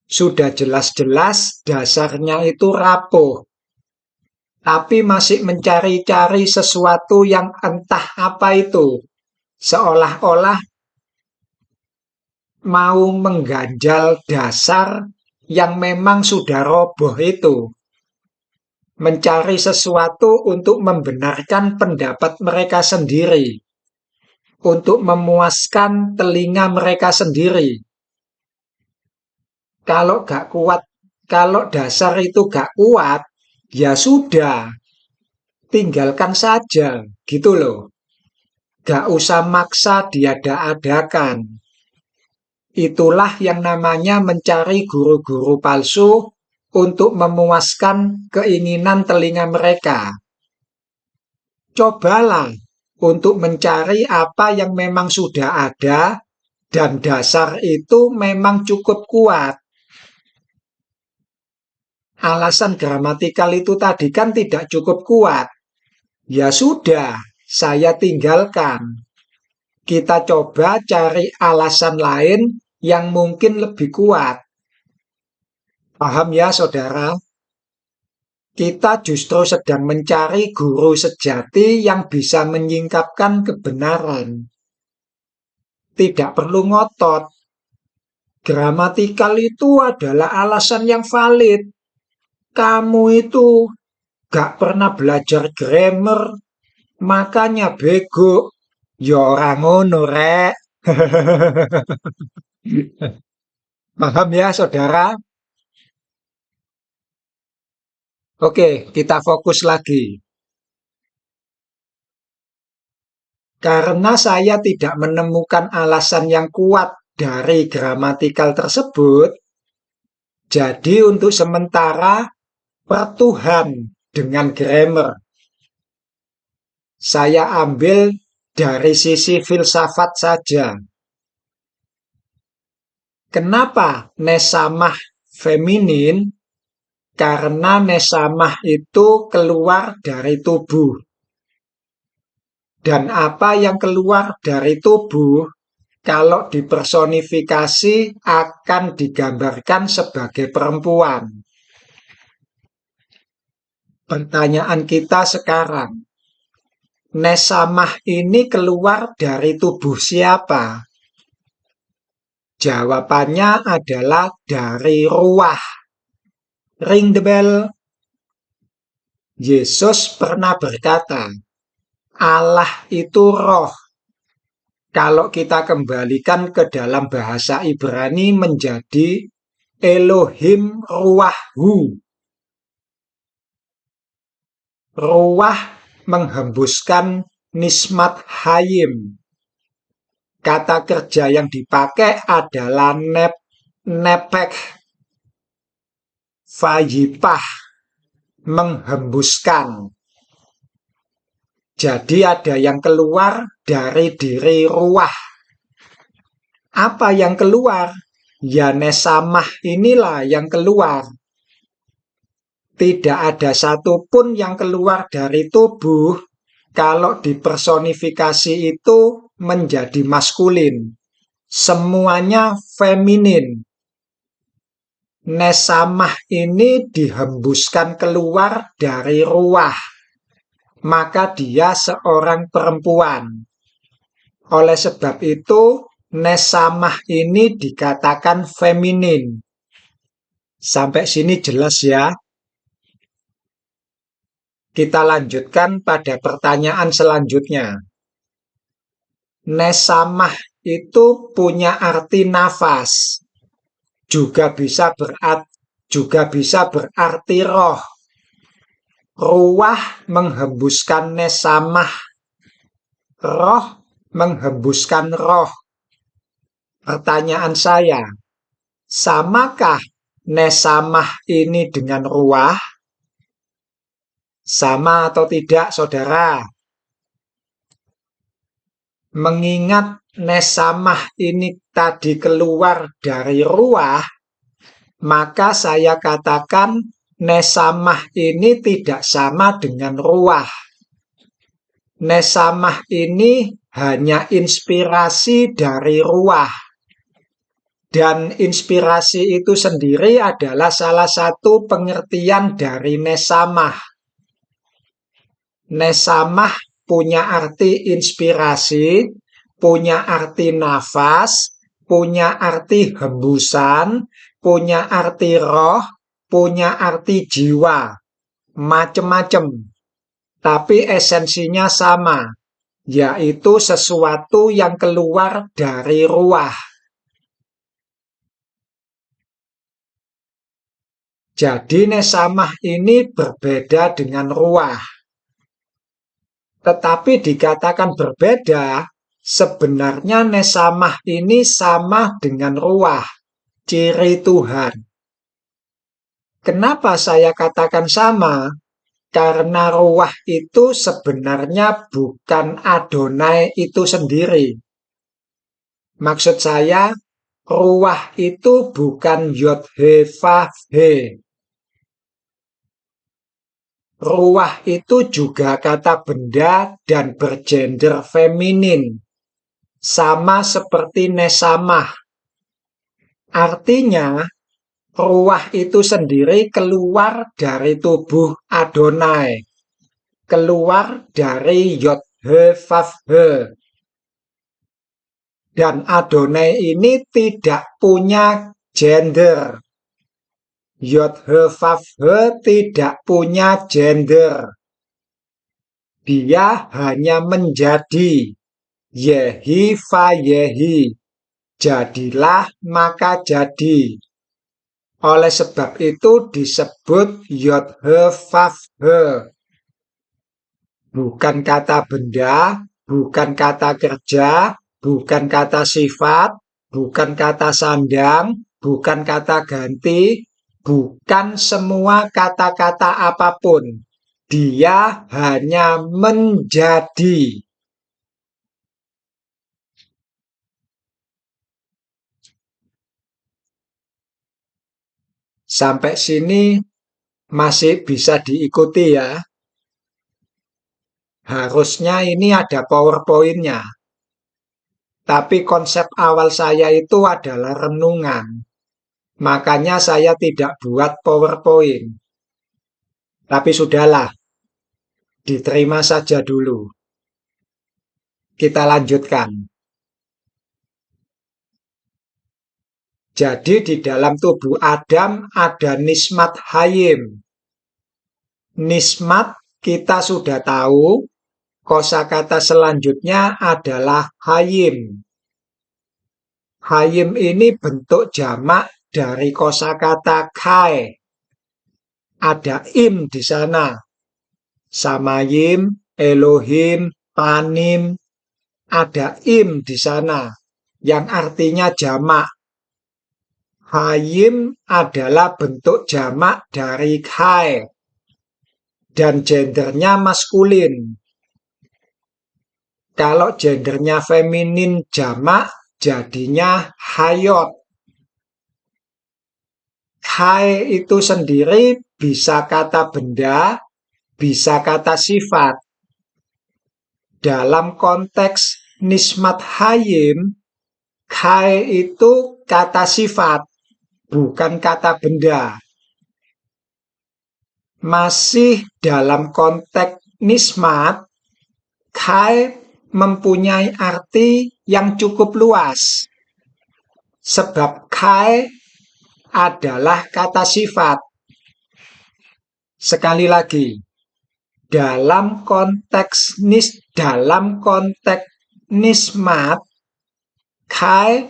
Sudah jelas-jelas dasarnya itu rapuh, tapi masih mencari-cari sesuatu yang entah apa itu. Seolah-olah mau mengganjal dasar yang memang sudah roboh itu. Mencari sesuatu untuk membenarkan pendapat mereka sendiri. Untuk memuaskan telinga mereka sendiri. Kalau gak kuat, kalau dasar itu gak kuat, ya sudah, tinggalkan saja, gitu loh. Gak usah maksa diada-adakan. Itulah yang namanya mencari guru-guru palsu untuk memuaskan keinginan telinga mereka. Cobalah untuk mencari apa yang memang sudah ada dan dasar itu memang cukup kuat. Alasan gramatikal itu tadi kan tidak cukup kuat. Ya sudah, saya tinggalkan. Kita coba cari alasan lain yang mungkin lebih kuat. Paham ya, saudara? Kita justru sedang mencari guru sejati yang bisa menyingkapkan kebenaran. Tidak perlu ngotot. Gramatikal itu adalah alasan yang valid. Kamu itu gak pernah belajar grammar, makanya bego. Ya orang ngono, rek. Paham ya, saudara? Oke, kita fokus lagi. Karena saya tidak menemukan alasan yang kuat dari gramatikal tersebut, jadi untuk sementara pertuhan dengan grammar. Saya ambil dari sisi filsafat saja. Kenapa nesamah feminin? Karena nesamah itu keluar dari tubuh. Dan apa yang keluar dari tubuh, kalau dipersonifikasi akan digambarkan sebagai perempuan. Pertanyaan kita sekarang, nesamah ini keluar dari tubuh siapa? Jawabannya adalah dari ruah. Ring the bell. Yesus pernah berkata, Allah itu roh. Kalau kita kembalikan ke dalam bahasa Ibrani menjadi Elohim Ruahu. Ruah menghembuskan nismat hayim. Kata kerja yang dipakai adalah nepek, fayipah, menghembuskan. Jadi ada yang keluar dari diri ruah. Apa yang keluar? Ya nesamah inilah yang keluar. Tidak ada satupun yang keluar dari tubuh kalau dipersonifikasi itu menjadi maskulin. Semuanya feminin. Nesamah ini dihembuskan keluar dari ruah. Maka dia seorang perempuan. Oleh sebab itu, nesamah ini dikatakan feminin. Sampai sini jelas ya. Kita lanjutkan pada pertanyaan selanjutnya. Nesamah itu punya arti nafas. Juga bisa berarti roh. Ruah menghembuskan nesamah. Roh menghembuskan roh. Pertanyaan saya, samakah nesamah ini dengan ruah? Sama atau tidak, saudara? Mengingat nesamah ini tadi keluar dari ruah, maka saya katakan nesamah ini tidak sama dengan ruah. Nesamah ini hanya inspirasi dari ruah. Dan inspirasi itu sendiri adalah salah satu pengertian dari nesamah. Nesamah punya arti inspirasi, punya arti nafas, punya arti hembusan, punya arti roh, punya arti jiwa. Macem-macem. Tapi esensinya sama, yaitu sesuatu yang keluar dari ruah. Jadi nesamah ini berbeda dengan ruah. Tetapi dikatakan berbeda, sebenarnya nesamah ini sama dengan ruah, ciri Tuhan. Kenapa saya katakan sama? Karena ruah itu sebenarnya bukan Adonai itu sendiri. Maksud saya, ruah itu bukan Yod-He-Vav-He. Ruah itu juga kata benda dan bergender feminin, sama seperti nesamah. Artinya, ruah itu sendiri keluar dari tubuh Adonai, keluar dari Yod-He-Vav-He. Dan Adonai ini tidak punya gender. Yod-He-Vav-He tidak punya gender. Dia hanya menjadi. Yehi va yehi. Jadilah maka jadi. Oleh sebab itu disebut Yod-He-Vav-He. Bukan kata benda, bukan kata kerja, bukan kata sifat, bukan kata sandang, bukan kata ganti, bukan semua kata-kata apapun. Dia hanya menjadi. Sampai sini masih bisa diikuti ya. Harusnya ini ada PowerPoint-nya. Tapi konsep awal saya itu adalah renungan. Makanya saya tidak buat PowerPoint. Tapi sudahlah, diterima saja dulu. Kita lanjutkan. Jadi di dalam tubuh Adam ada nismat hayim. Nismat kita sudah tahu, kosakata selanjutnya adalah hayim. Hayim ini bentuk jamak dari kosakata kai. Ada im di sana. Samayim, Elohim, Panim. Ada im di sana yang artinya jamak. Hayim adalah bentuk jamak dari kai. Dan gendernya maskulin. Kalau gendernya feminin jamak, jadinya hayot. Kai itu sendiri bisa kata benda, bisa kata sifat. Dalam konteks nismat hayim, kai itu kata sifat, bukan kata benda. Masih dalam konteks nismat, kai mempunyai arti yang cukup luas. Sebab kai adalah kata sifat. Sekali lagi, dalam konteks nismat, kai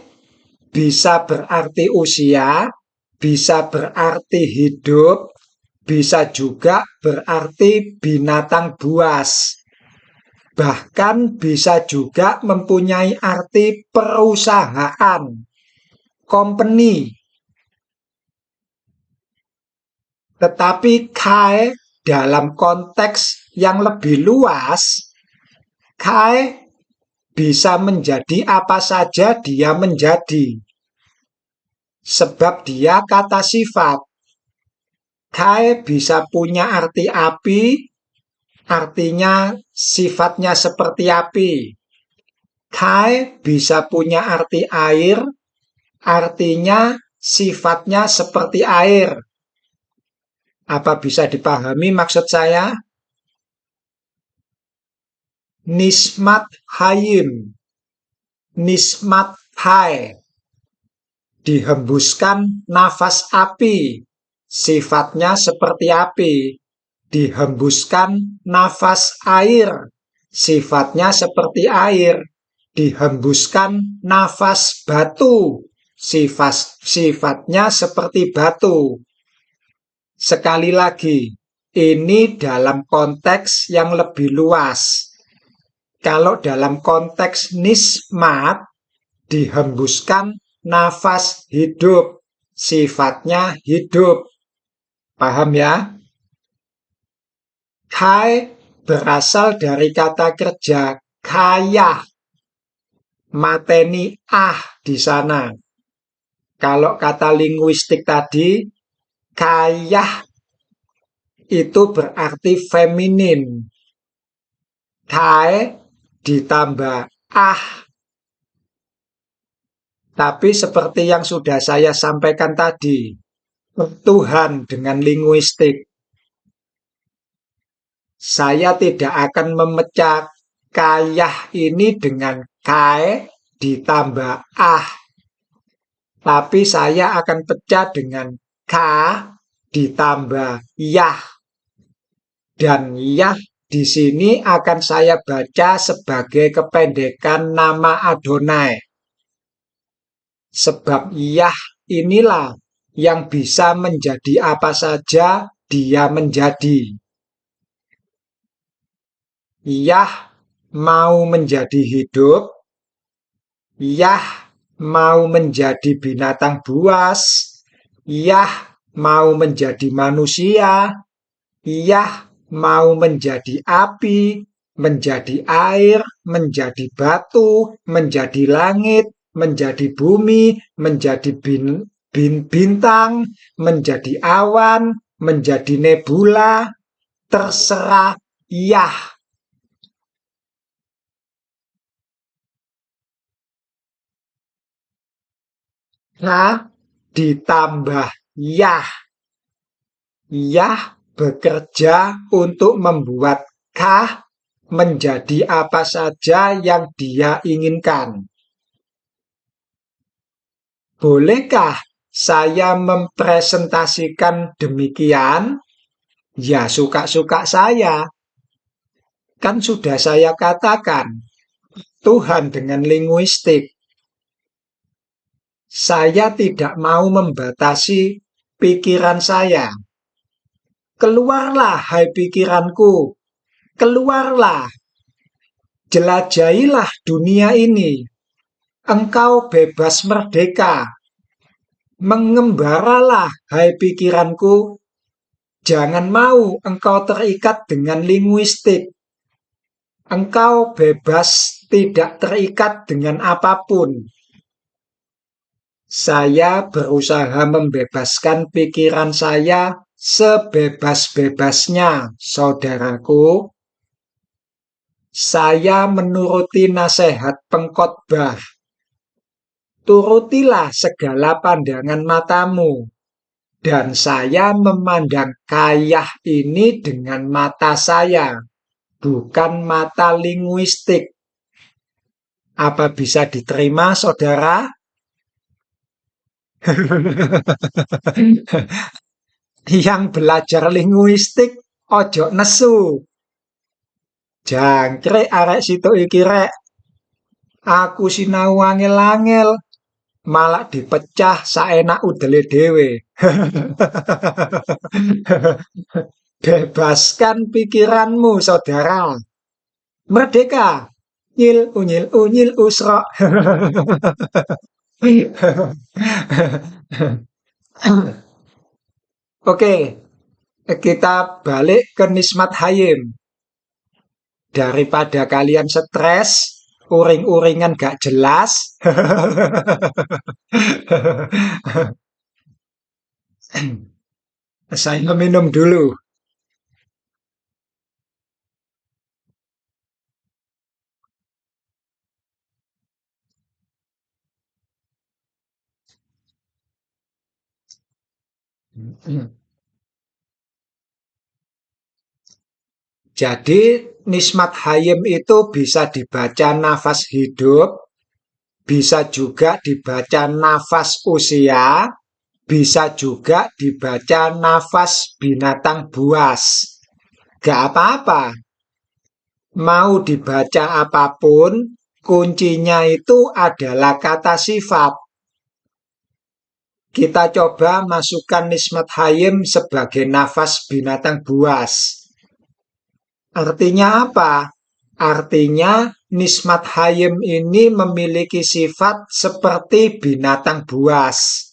bisa berarti usia, bisa berarti hidup, bisa juga berarti binatang buas. Bahkan bisa juga mempunyai arti perusahaan, company. Tetapi kai dalam konteks yang lebih luas, kai bisa menjadi apa saja dia menjadi. Sebab dia kata sifat. Kai bisa punya arti api, artinya sifatnya seperti api. Kai bisa punya arti air, artinya sifatnya seperti air. Apa bisa dipahami maksud saya? Nismat hayim, nismat hai. Dihembuskan nafas api, sifatnya seperti api. Dihembuskan nafas air, sifatnya seperti air. Dihembuskan nafas batu, sifatnya seperti batu. Sekali lagi, ini dalam konteks yang lebih luas. Kalau dalam konteks nismat, dihembuskan nafas hidup, sifatnya hidup. Paham ya? Kai berasal dari kata kerja kaya. Mateni di sana. Kalau kata linguistik tadi, kaya itu berarti feminin. Kai ditambah Tapi seperti yang sudah saya sampaikan tadi, Tuhan dengan linguistik, saya tidak akan memecah kayah ini dengan kai ditambah tapi saya akan pecah dengan ka ditambah yah. Dan yah di sini akan saya baca sebagai kependekan nama Adonai. Sebab Yah inilah yang bisa menjadi apa saja dia menjadi. Yah mau menjadi hidup, Yah mau menjadi binatang buas, Yah mau menjadi manusia, Yah mau menjadi api, menjadi air, menjadi batu, menjadi langit, menjadi bumi, menjadi bintang, menjadi awan, menjadi nebula, terserah Yah. Ka ditambah Yah. Yah bekerja untuk membuat Kah menjadi apa saja yang dia inginkan. Bolehkah saya mempresentasikan demikian? Ya, suka-suka saya. Kan sudah saya katakan, Tuhan dengan linguistik. Saya tidak mau membatasi pikiran saya. Keluarlah, hai pikiranku. Keluarlah. Jelajahilah dunia ini. Engkau bebas merdeka. Mengembaralah, hai pikiranku. Jangan mau engkau terikat dengan linguistik. Engkau bebas tidak terikat dengan apapun. Saya berusaha membebaskan pikiran saya sebebas-bebasnya, saudaraku. Saya menuruti nasihat pengkhotbah. Turutilah segala pandangan matamu. Dan saya memandang kayah ini dengan mata saya, bukan mata linguistik. Apa bisa diterima, saudara? Yang belajar linguistik, ojo nesu. Jangkrik arek situ iki rek. Aku sinau angel-angel, malah dipecah saenak udele dhewe. Bebaskan pikiranmu, saudara. Merdeka. Nyil unyil unyil usra. Oke, kita balik ke Nismat Hayim. Daripada kalian stres, uring-uringan gak jelas. Saya minum dulu. Jadi, Nismat Hayim itu bisa dibaca nafas hidup, bisa juga dibaca nafas usia, bisa juga dibaca nafas binatang buas. Gak apa-apa, mau dibaca apapun, kuncinya itu adalah kata sifat. Kita coba masukkan Nismat Hayim sebagai nafas binatang buas. Artinya apa? Artinya Nismat Hayim ini memiliki sifat seperti binatang buas.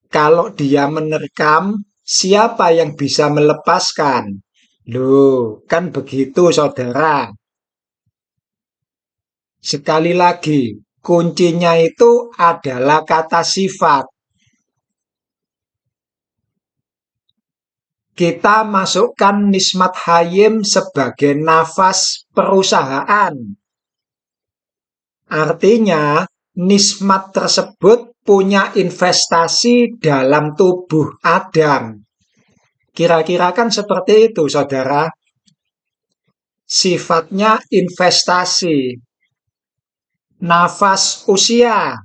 Kalau dia menerkam, siapa yang bisa melepaskan? Loh, kan begitu, saudara. Sekali lagi, kuncinya itu adalah kata sifat. Kita masukkan Nismat Hayim sebagai nafas perusahaan. Artinya, nismat tersebut punya investasi dalam tubuh Adam. Kira-kira kan seperti itu, saudara. Sifatnya investasi. Nafas usia,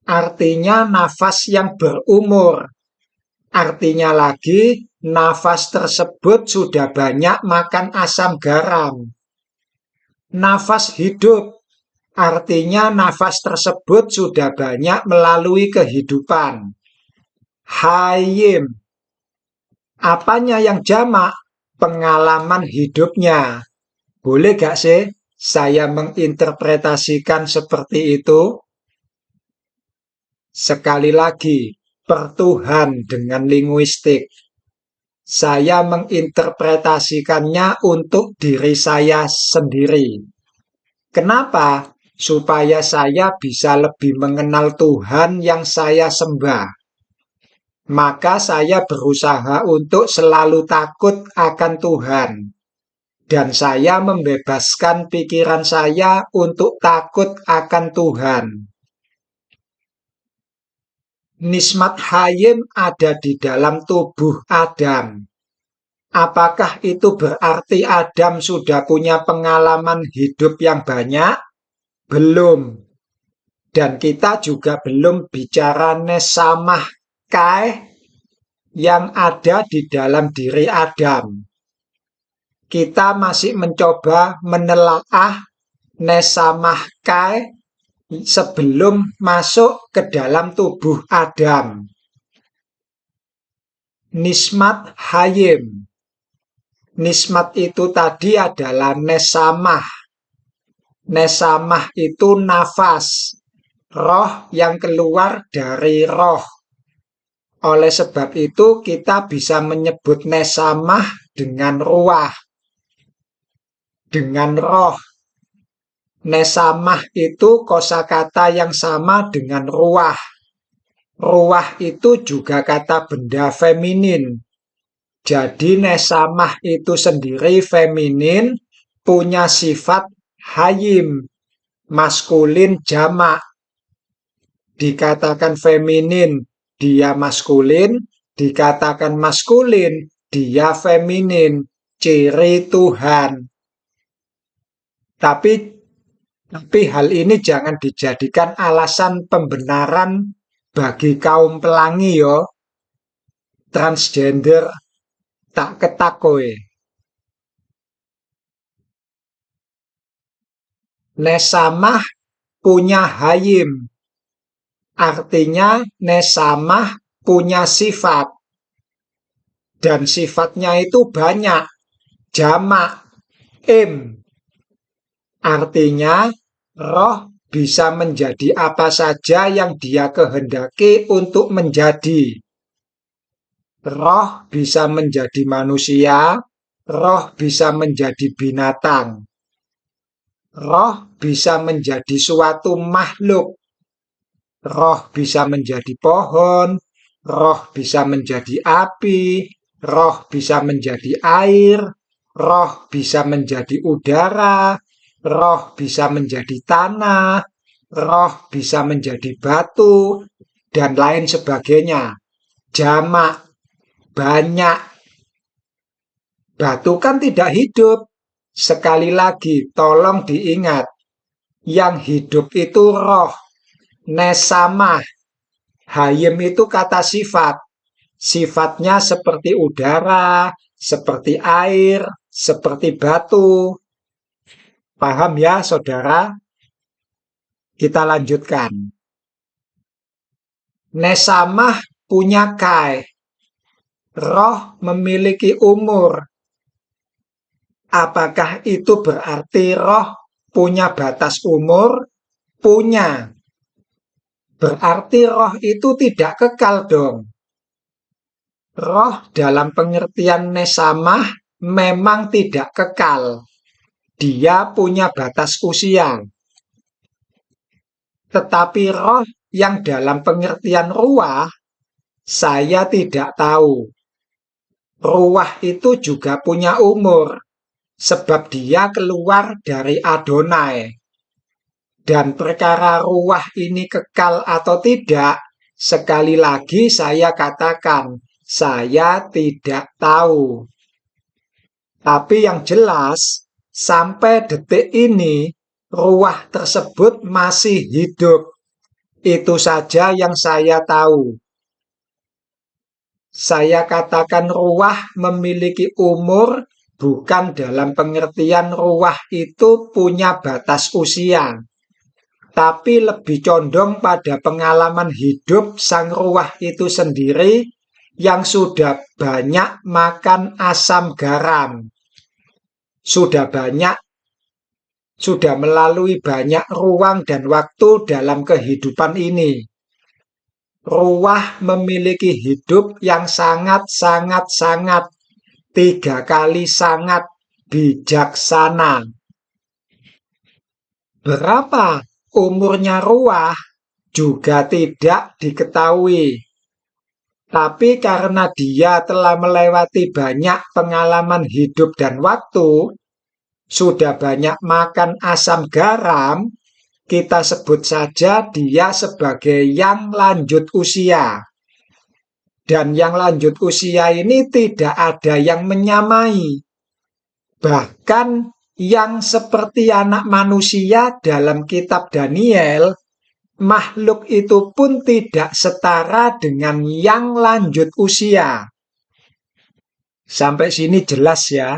artinya nafas yang berumur. Artinya lagi, nafas tersebut sudah banyak makan asam garam. Nafas hidup, artinya nafas tersebut sudah banyak melalui kehidupan. Hayim, apanya yang jamak? Pengalaman hidupnya. Boleh gak sih saya menginterpretasikan seperti itu? Sekali lagi, pertuhan dengan linguistik. Saya menginterpretasikannya untuk diri saya sendiri. Kenapa? Supaya saya bisa lebih mengenal Tuhan yang saya sembah. Maka saya berusaha untuk selalu takut akan Tuhan. Dan saya membebaskan pikiran saya untuk takut akan Tuhan. Nismat Hayim ada di dalam tubuh Adam. Apakah itu berarti Adam sudah punya pengalaman hidup yang banyak? Belum. Dan kita juga belum bicara nesamah kai yang ada di dalam diri Adam. Kita masih mencoba menelaah nesamah kai sebelum masuk ke dalam tubuh Adam. Nismat Hayim. Nismat itu tadi adalah nesamah. Nesamah itu nafas, roh yang keluar dari roh. Oleh sebab itu kita bisa menyebut nesamah dengan ruah, dengan roh. Nesamah itu kosakata yang sama dengan ruah. Ruah itu juga kata benda feminin. Jadi nesamah itu sendiri feminin, punya sifat hayim, maskulin jamak. Dikatakan feminin, dia maskulin. Dikatakan maskulin, dia feminin. Ciri Tuhan. Tapi hal ini jangan dijadikan alasan pembenaran bagi kaum pelangi yo. Transgender tak ketakoe. Nesamah punya hayim. Artinya nesamah punya sifat. Dan sifatnya itu banyak. Jamak. Im. Artinya roh bisa menjadi apa saja yang dia kehendaki untuk menjadi. Roh bisa menjadi manusia, roh bisa menjadi binatang. Roh bisa menjadi suatu makhluk. Roh bisa menjadi pohon, roh bisa menjadi api, roh bisa menjadi air, roh bisa menjadi udara, roh bisa menjadi tanah, roh bisa menjadi batu, dan lain sebagainya. Jamak, banyak. Batu kan tidak hidup. Sekali lagi, tolong diingat, yang hidup itu roh, nesamah. Hayem itu kata sifat. Sifatnya seperti udara, seperti air, seperti batu. Paham ya, saudara? Kita lanjutkan. Nesamah punya kai. Roh memiliki umur. Apakah itu berarti roh punya batas umur? Punya. Berarti roh itu tidak kekal dong. Roh dalam pengertian nesamah memang tidak kekal. Dia punya batas usia. Tetapi roh yang dalam pengertian ruah, saya tidak tahu. Ruah itu juga punya umur, sebab dia keluar dari Adonai. Dan perkara ruah ini kekal atau tidak, sekali lagi saya katakan, saya tidak tahu. Tapi yang jelas, sampai detik ini, ruah tersebut masih hidup. Itu saja yang saya tahu. Saya katakan ruah memiliki umur bukan dalam pengertian ruah itu punya batas usia, tapi lebih condong pada pengalaman hidup sang ruah itu sendiri yang sudah banyak makan asam garam, sudah banyak, sudah melalui banyak ruang dan waktu dalam kehidupan ini. Ruah memiliki hidup yang sangat-sangat-sangat, 3 kali sangat bijaksana. Berapa umurnya ruah juga tidak diketahui. Tapi karena dia telah melewati banyak pengalaman hidup dan waktu, sudah banyak makan asam garam, kita sebut saja dia sebagai yang lanjut usia. Dan yang lanjut usia ini tidak ada yang menyamai. Bahkan yang seperti anak manusia dalam kitab Daniel, makhluk itu pun tidak setara dengan yang lanjut usia. Sampai sini jelas ya.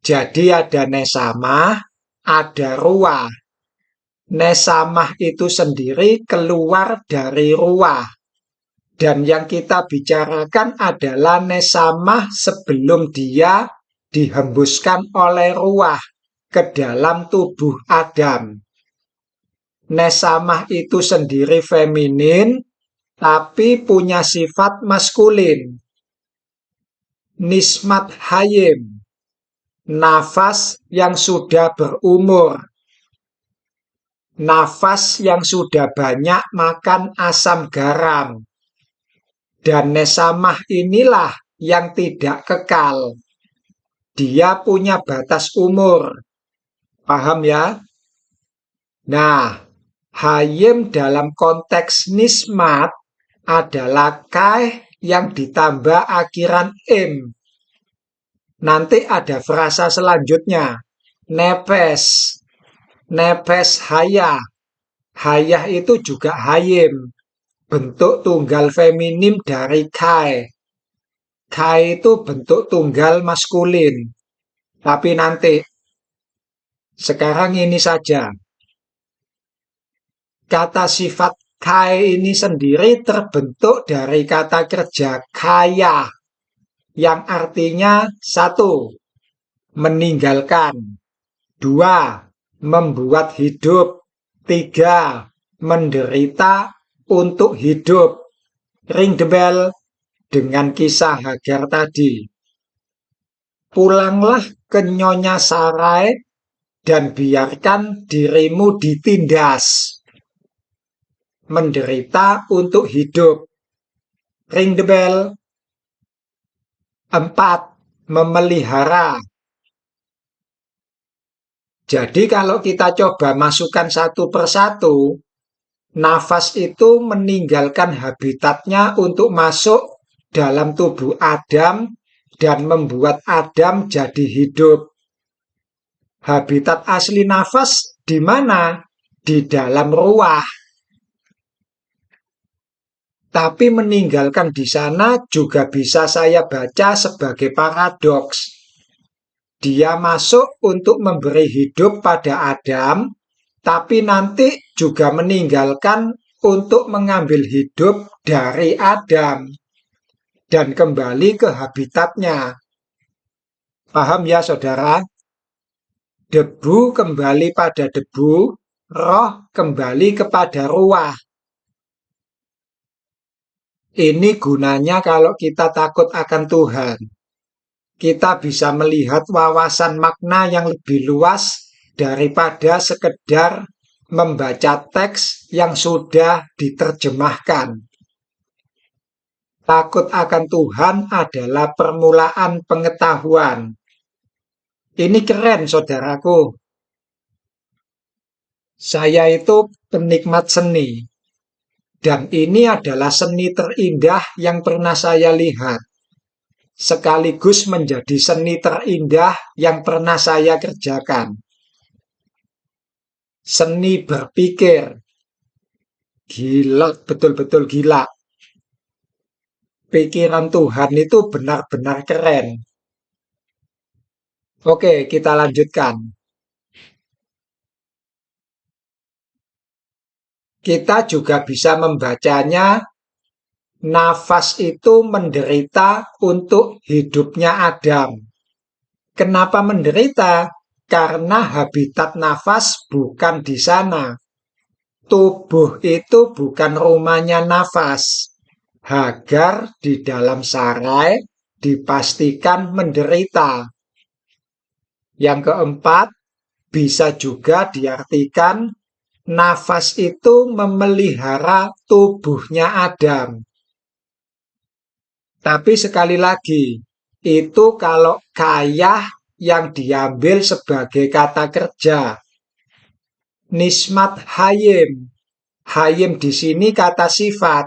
Jadi ada nesamah, ada ruah. Nesamah itu sendiri keluar dari ruah. Dan yang kita bicarakan adalah nesamah sebelum dia dihembuskan oleh ruah ke dalam tubuh Adam. Nesamah itu sendiri feminin, tapi punya sifat maskulin. Nismat hayim, nafas yang sudah berumur. Nafas yang sudah banyak makan asam garam. Dan nesamah inilah yang tidak kekal. Dia punya batas umur. Paham ya? Nah, hayim dalam konteks nismat adalah kai yang ditambah akhiran im. Nanti ada frasa selanjutnya. Nepes. Nepes hayah. Hayah itu juga hayim. Bentuk tunggal feminim dari kai. Kai itu bentuk tunggal maskulin. Tapi nanti, sekarang ini saja. Kata sifat kai ini sendiri terbentuk dari kata kerja kaya, yang artinya 1. Meninggalkan, 2. Membuat hidup, 3. Menderita untuk hidup. Ring the bell dengan kisah Hagar tadi. Pulanglah ke Nyonya Sarai dan biarkan dirimu ditindas, menderita untuk hidup. Ring the bell. 4. Memelihara. Jadi kalau kita coba masukkan satu persatu, nafas itu meninggalkan habitatnya untuk masuk dalam tubuh Adam dan membuat Adam jadi hidup. Habitat asli nafas di mana? Di dalam ruah. Tapi meninggalkan di sana juga bisa saya baca sebagai paradoks. Dia masuk untuk memberi hidup pada Adam, tapi nanti juga meninggalkan untuk mengambil hidup dari Adam dan kembali ke habitatnya. Paham ya, saudara? Debu kembali pada debu, roh kembali kepada ruah. Ini gunanya kalau kita takut akan Tuhan. Kita bisa melihat wawasan makna yang lebih luas daripada sekedar membaca teks yang sudah diterjemahkan. Takut akan Tuhan adalah permulaan pengetahuan. Ini keren, saudaraku. Saya itu penikmat seni. Dan ini adalah seni terindah yang pernah saya lihat. Sekaligus menjadi seni terindah yang pernah saya kerjakan. Seni berpikir. Gila, betul-betul gila. Pikiran Tuhan itu benar-benar keren. Oke, kita lanjutkan. Kita juga bisa membacanya, nafas itu menderita untuk hidupnya Adam. Kenapa menderita? Karena habitat nafas bukan di sana. Tubuh itu bukan rumahnya nafas. Hagar di dalam Sarai dipastikan menderita. Yang keempat, bisa juga diartikan nafas itu memelihara tubuhnya Adam. Tapi sekali lagi, itu kalau kayah yang diambil sebagai kata kerja. Nismat hayim. Hayim di sini kata sifat.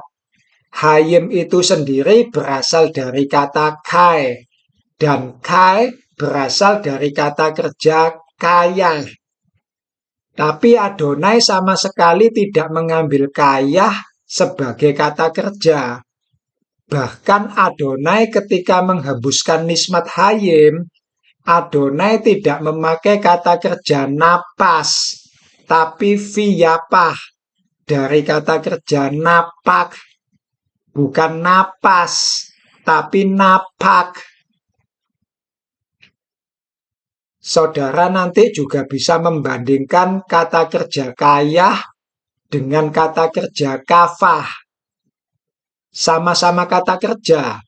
Hayim itu sendiri berasal dari kata kai. Dan kai berasal dari kata kerja kayah. Tapi Adonai sama sekali tidak mengambil kayah sebagai kata kerja. Bahkan Adonai ketika menghembuskan nismat hayim, Adonai tidak memakai kata kerja napas, tapi viyapah dari kata kerja napak. Bukan napas, tapi napak. Saudara nanti juga bisa membandingkan kata kerja kayah dengan kata kerja kafah. Sama-sama kata kerja.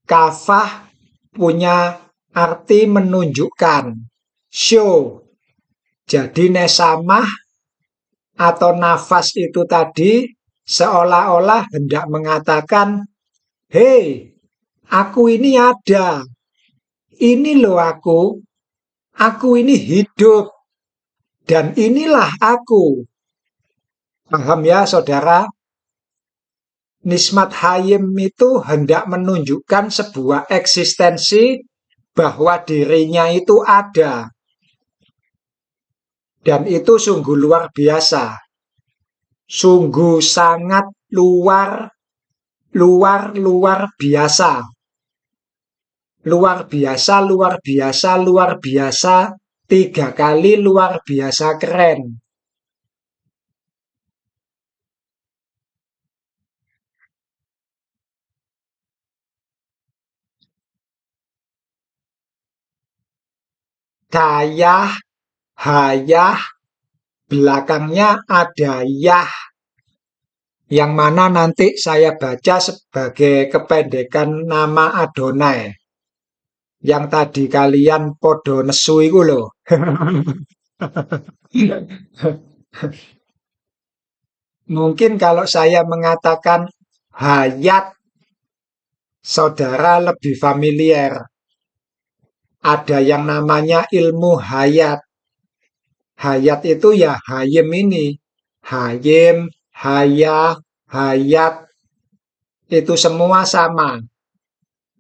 Kafah punya arti menunjukkan, show. Jadi nesamah atau nafas itu tadi seolah-olah hendak mengatakan, hei, aku ini ada. Ini loh aku ini hidup. Dan inilah aku. Paham ya, saudara? Nismat hayim itu hendak menunjukkan sebuah eksistensi bahwa dirinya itu ada. Dan itu sungguh luar biasa. Sungguh sangat luar biasa. Luar biasa, luar biasa, luar biasa. 3 kali luar biasa keren. Kayah, hayah, belakangnya ada yah. Yang mana nanti saya baca sebagai kependekan nama Adonai. Yang tadi kalian podo nesu iku lho. Mungkin kalau saya mengatakan hayat, saudara lebih familiar. Ada yang namanya ilmu hayat. Hayat itu ya hayem ini. Hayem, haya, hayat, itu semua sama.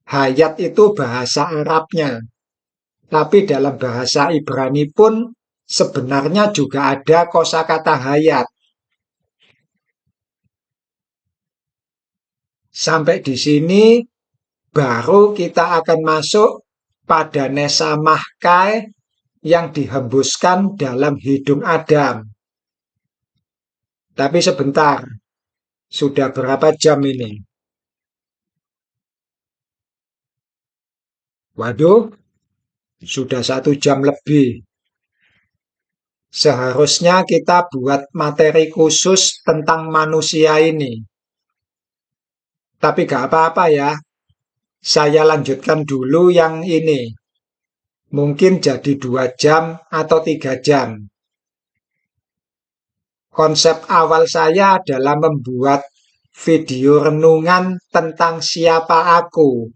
Hayat itu bahasa Arabnya. Tapi dalam bahasa Ibrani pun sebenarnya juga ada kosakata hayat. Sampai di sini baru kita akan masuk pada Nesa Mahkai yang dihembuskan dalam hidung Adam. Tapi sebentar, sudah berapa jam ini? Waduh, sudah 1 jam lebih. Seharusnya kita buat materi khusus tentang manusia ini. Tapi gak apa-apa ya, saya lanjutkan dulu yang ini. Mungkin jadi 2 jam atau 3 jam. Konsep awal saya adalah membuat video renungan tentang siapa aku.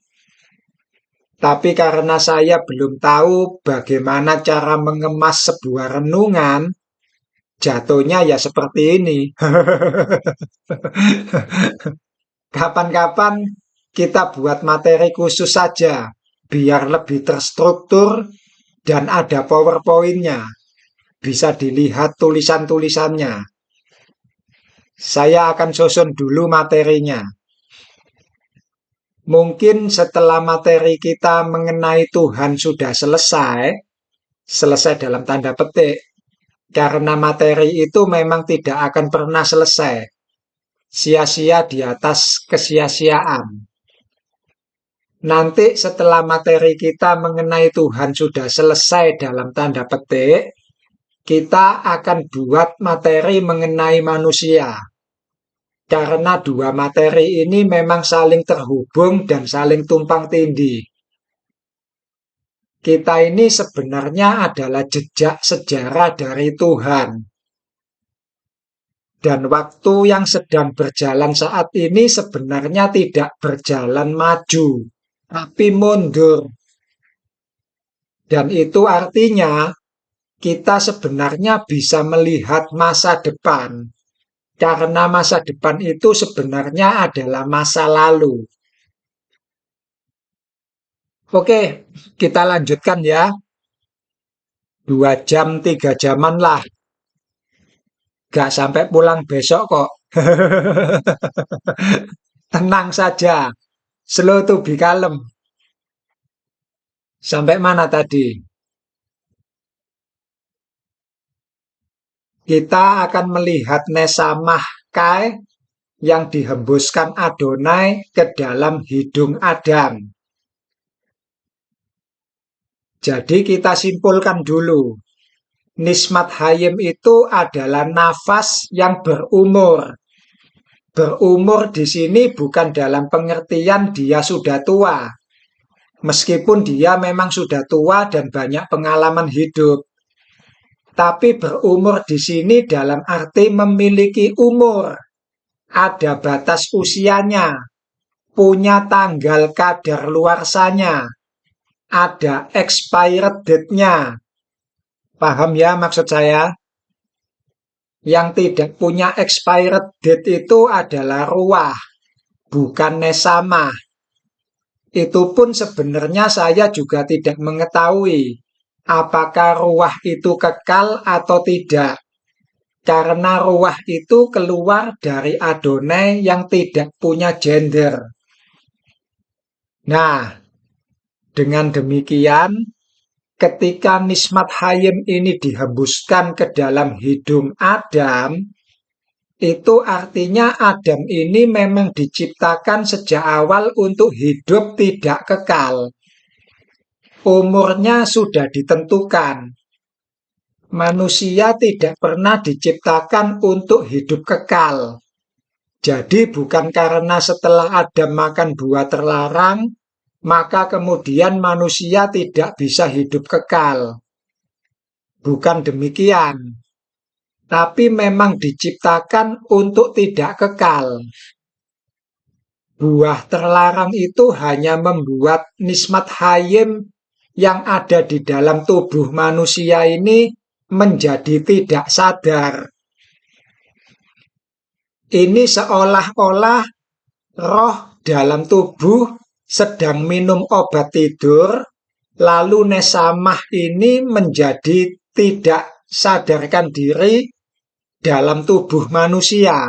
Tapi karena saya belum tahu bagaimana cara mengemas sebuah renungan, jatuhnya ya seperti ini. Kapan-kapan kita buat materi khusus saja, biar lebih terstruktur dan ada PowerPoint-nya. Bisa dilihat tulisan-tulisannya. Saya akan susun dulu materinya. Mungkin setelah materi kita mengenai Tuhan sudah selesai, selesai dalam tanda petik, karena materi itu memang tidak akan pernah selesai. Sia-sia di atas kesia-siaan. Nanti setelah materi kita mengenai Tuhan sudah selesai dalam tanda petik, kita akan buat materi mengenai manusia. Karena dua materi ini memang saling terhubung dan saling tumpang tindih. Kita ini sebenarnya adalah jejak sejarah dari Tuhan. Dan waktu yang sedang berjalan saat ini sebenarnya tidak berjalan maju, tapi mundur. Dan itu artinya kita sebenarnya bisa melihat masa depan. Karena masa depan itu sebenarnya adalah masa lalu. Oke, kita lanjutkan ya. 2 jam, 3 jaman lah. Gak sampai pulang besok kok. Tenang saja. Slow to be calm. Sampai mana tadi? Kita akan melihat Nesa Mahkai yang dihembuskan Adonai ke dalam hidung Adam. Jadi kita simpulkan dulu. Nismat Hayim itu adalah nafas yang berumur. Berumur di sini bukan dalam pengertian dia sudah tua. Meskipun dia memang sudah tua dan banyak pengalaman hidup. Tapi berumur di sini dalam arti memiliki umur. Ada batas usianya. Punya tanggal kadaluarsanya. Ada expired date-nya. Paham ya maksud saya? Yang tidak punya expired date itu adalah ruah, bukan nesamah. Itu pun sebenarnya saya juga tidak mengetahui apakah ruah itu kekal atau tidak. Karena ruah itu keluar dari Adonai yang tidak punya gender. Nah, dengan demikian, ketika Nismat Hayim ini dihembuskan ke dalam hidung Adam, itu artinya Adam ini memang diciptakan sejak awal untuk hidup tidak kekal. Umurnya sudah ditentukan. Manusia tidak pernah diciptakan untuk hidup kekal. Jadi bukan karena setelah Adam makan buah terlarang, maka kemudian manusia tidak bisa hidup kekal. Bukan demikian, tapi memang diciptakan untuk tidak kekal. Buah terlarang itu hanya membuat nismat hayim yang ada di dalam tubuh manusia ini menjadi tidak sadar. Ini seolah-olah roh dalam tubuh sedang minum obat tidur, lalu nesamah ini menjadi tidak sadarkan diri dalam tubuh manusia.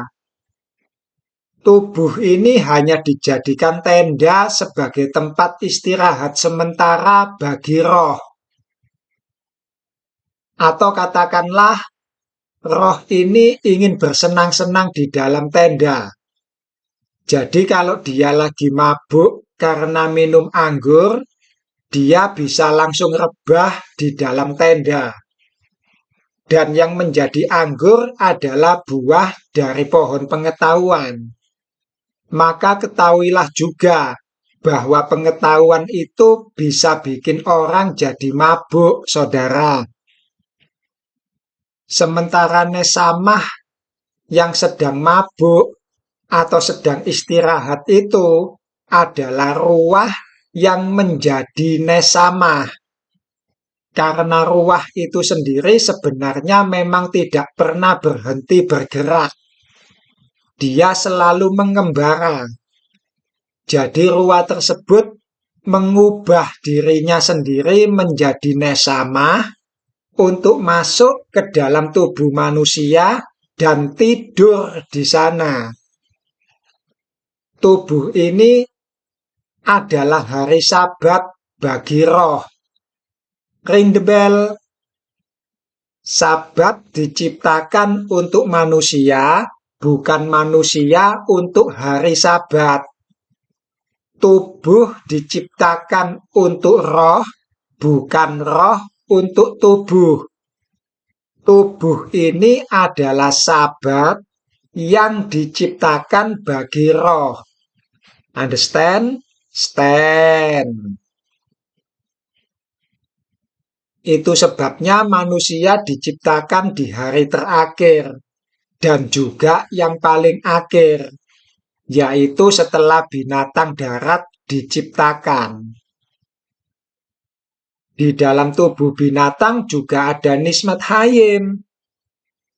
Tubuh ini hanya dijadikan tenda sebagai tempat istirahat sementara bagi roh. Atau katakanlah, roh ini ingin bersenang-senang di dalam tenda. Jadi kalau dia lagi mabuk karena minum anggur, dia bisa langsung rebah di dalam tenda. Dan yang menjadi anggur adalah buah dari pohon pengetahuan. Maka ketahuilah juga bahwa pengetahuan itu bisa bikin orang jadi mabuk, saudara. Sementara nesamah yang sedang mabuk atau sedang istirahat itu adalah ruah yang menjadi nesamah. Karena ruah itu sendiri sebenarnya memang tidak pernah berhenti bergerak. Dia selalu mengembara. Jadi ruah tersebut mengubah dirinya sendiri menjadi nesamah untuk masuk ke dalam tubuh manusia dan tidur di sana. Tubuh ini adalah hari Sabat bagi roh. Ring the bell. Sabat diciptakan untuk manusia, bukan manusia untuk hari Sabat. Tubuh diciptakan untuk roh, bukan roh untuk tubuh. Tubuh ini adalah Sabat yang diciptakan bagi roh. Understand? Stand. Itu sebabnya manusia diciptakan di hari terakhir dan juga yang paling akhir, yaitu setelah binatang darat diciptakan. Di dalam tubuh binatang juga ada nismat hayim.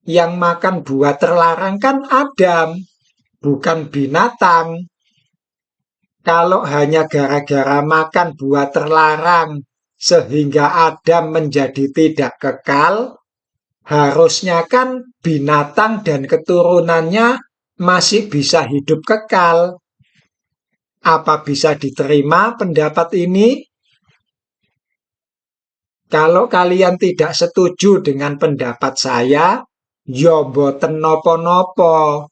Yang makan buah terlarang kan Adam, bukan binatang. Kalau hanya gara-gara makan buah terlarang sehingga Adam menjadi tidak kekal, harusnya kan binatang dan keturunannya masih bisa hidup kekal. Apa bisa diterima pendapat ini? Kalau kalian tidak setuju dengan pendapat saya, ya boten nopo-nopo.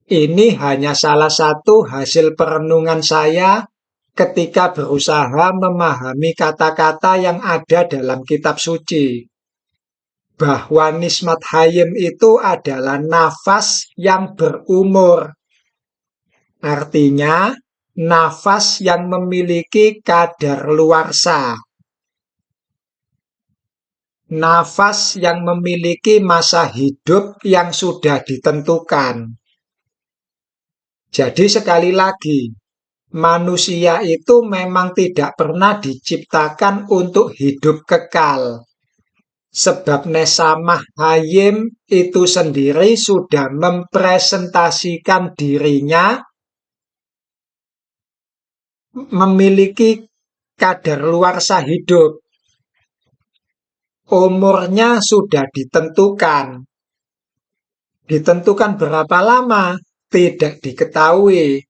Ini hanya salah satu hasil perenungan saya ketika berusaha memahami kata-kata yang ada dalam kitab suci. Bahwa nismat hayim itu adalah nafas yang berumur. Artinya, nafas yang memiliki kadaluarsa. Nafas yang memiliki masa hidup yang sudah ditentukan. Jadi sekali lagi, manusia itu memang tidak pernah diciptakan untuk hidup kekal. Sebab nesamah hayim itu sendiri sudah mempresentasikan dirinya memiliki kadaluarsa hidup. Umurnya sudah ditentukan. Ditentukan berapa lama? Tidak diketahui.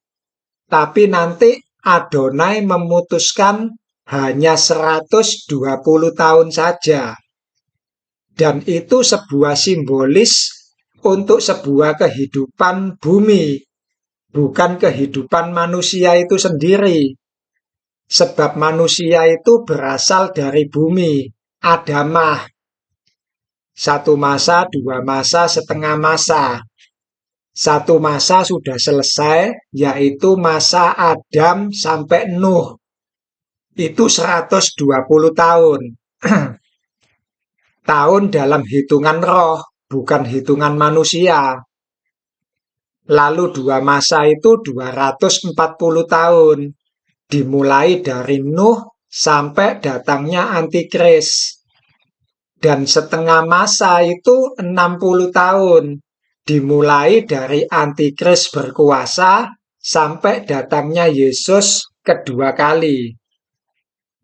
Tapi nanti Adonai memutuskan hanya 120 tahun saja. Dan itu sebuah simbolis untuk sebuah kehidupan bumi. Bukan kehidupan manusia itu sendiri. Sebab manusia itu berasal dari bumi. Adamah. 1 masa, 2 masa, setengah masa. Satu masa sudah selesai, yaitu masa Adam sampai Nuh. Itu 120 tahun. Tahun dalam hitungan roh, bukan hitungan manusia. Lalu dua masa itu 240 tahun. Dimulai dari Nuh sampai datangnya Antikris. Dan setengah masa itu 60 tahun. Dimulai dari Antikris berkuasa sampai datangnya Yesus kedua kali.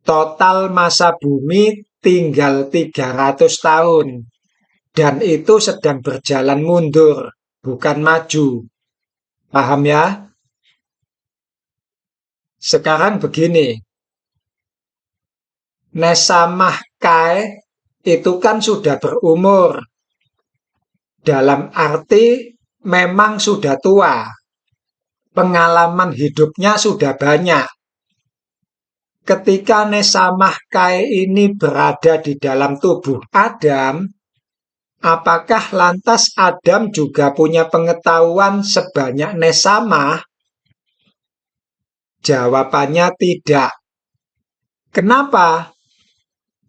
Total masa bumi tinggal 300 tahun. Dan itu sedang berjalan mundur, bukan maju. Paham ya? Sekarang begini. Nesamah Kai itu kan sudah berumur. Dalam arti memang sudah tua. Pengalaman hidupnya sudah banyak. Ketika Nesamah Kai ini berada di dalam tubuh Adam, apakah lantas Adam juga punya pengetahuan sebanyak Nesamah? Jawabannya tidak. Kenapa?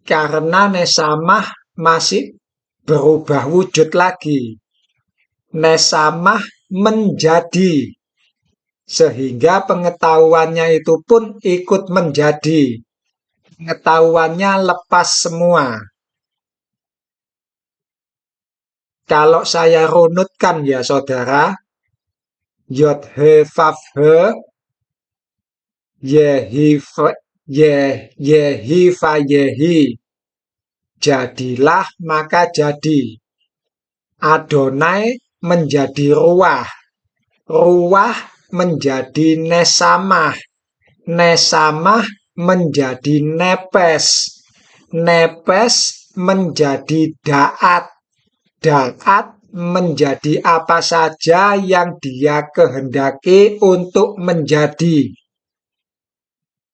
Karena Nesamah masih berubah wujud lagi. Nesamah menjadi. Sehingga pengetahuannya itu pun ikut menjadi. Pengetahuannya lepas semua. Kalau saya runutkan ya saudara, Yod He Vav He, Yehi Va Yehi, jadilah maka jadi. Adonai menjadi ruah. Ruah menjadi nesamah. Nesamah menjadi nepes. Nepes menjadi daat. Daat menjadi apa saja yang dia kehendaki untuk menjadi.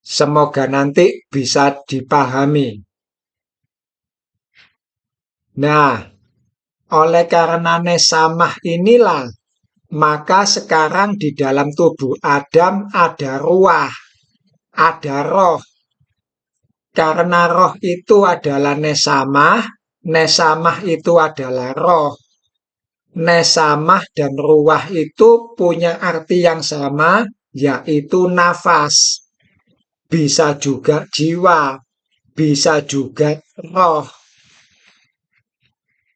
Semoga nanti bisa dipahami. Nah, oleh karena nesamah inilah, maka sekarang di dalam tubuh Adam ada ruah, ada roh. Karena roh itu adalah nesamah, nesamah itu adalah roh. Nesamah dan ruah itu punya arti yang sama, yaitu nafas. Bisa juga jiwa, bisa juga roh.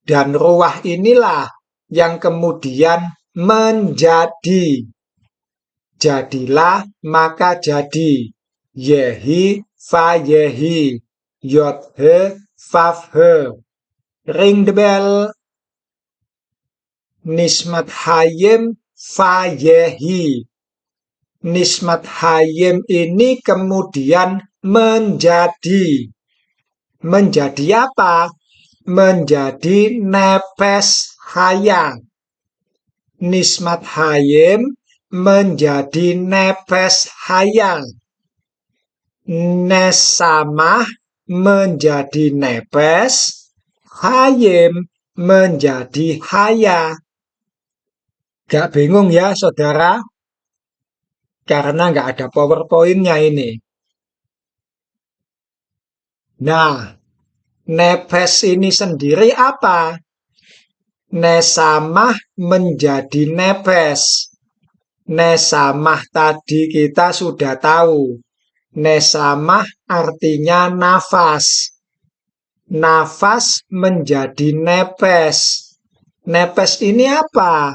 Dan ruah inilah yang kemudian menjadi. Jadilah maka jadi. Yehi Va Yehi. Yod He Vav He. Ring the bell. Nismat Hayim Va Yehi. Nismat Hayim ini kemudian menjadi. Menjadi apa? Menjadi nepes hayam. Nismat Hayim menjadi nepes hayam. Nesamah menjadi nepes, Hayim menjadi haya. Gak bingung ya saudara? Karena gak ada PowerPoint-nya ini. Nah, nepes ini sendiri apa? Nesamah menjadi nepes. Nesamah tadi kita sudah tahu. Nesamah artinya nafas. Nafas menjadi nepes. Nepes ini apa?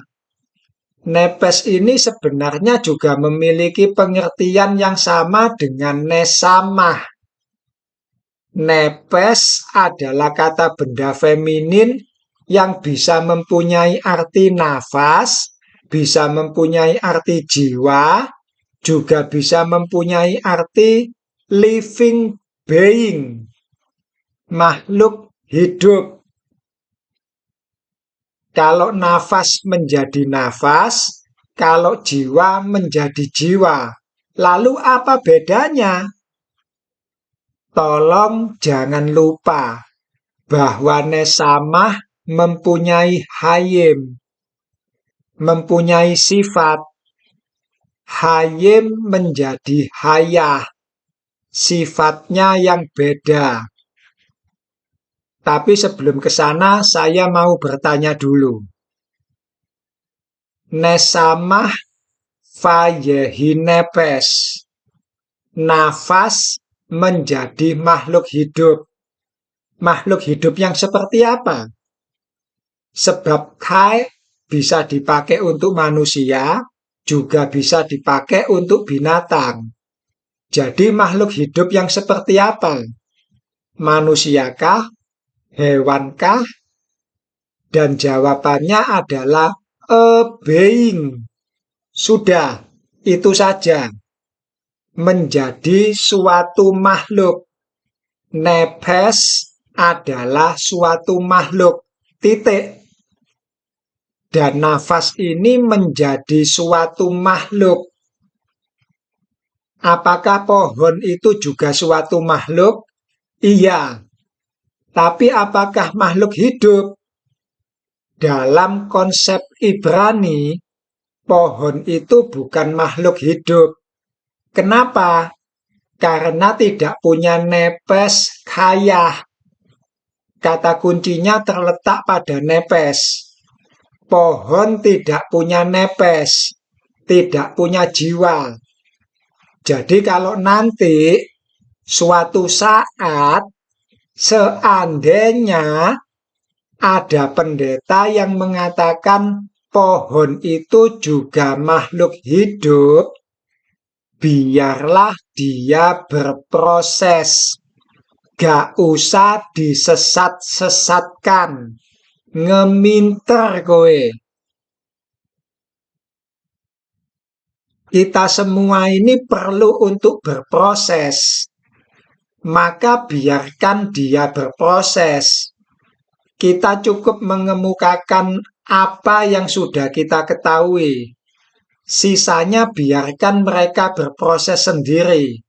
Nepes ini sebenarnya juga memiliki pengertian yang sama dengan nesamah. Nepes adalah kata benda feminin yang bisa mempunyai arti nafas, bisa mempunyai arti jiwa, juga bisa mempunyai arti living being, makhluk hidup. Kalau nafas menjadi nafas, kalau jiwa menjadi jiwa. Lalu apa bedanya? Tolong jangan lupa bahwa nesamah mempunyai hayim. mempunyai sifat. Hayim menjadi hayah, sifatnya yang beda. Tapi sebelum ke sana, saya mau bertanya dulu. Nesamah fayehinepes. Nafas menjadi makhluk hidup. Makhluk hidup yang seperti apa? Sebab kai bisa dipakai untuk manusia, juga bisa dipakai untuk binatang. Jadi makhluk hidup yang seperti apa? Manusiakah? Hewankah? Dan jawabannya adalah a being. Sudah, itu saja. Menjadi suatu makhluk. Nepes adalah suatu makhluk. Titik. Dan nafas ini menjadi suatu makhluk. Apakah pohon itu juga suatu makhluk? Iya. Tapi apakah makhluk hidup? Dalam konsep Ibrani, pohon itu bukan makhluk hidup. Kenapa? Karena tidak punya nepes khayah. Kata kuncinya terletak pada nepes. Pohon tidak punya nepes, tidak punya jiwa. Jadi kalau nanti suatu saat seandainya ada pendeta yang mengatakan pohon itu juga makhluk hidup, biarlah dia berproses. Gak usah disesat-sesatkan. Ngeminter kowe. Kita semua ini perlu untuk berproses. Maka biarkan dia berproses. Kita cukup mengemukakan apa yang sudah kita ketahui. Sisanya biarkan mereka berproses sendiri.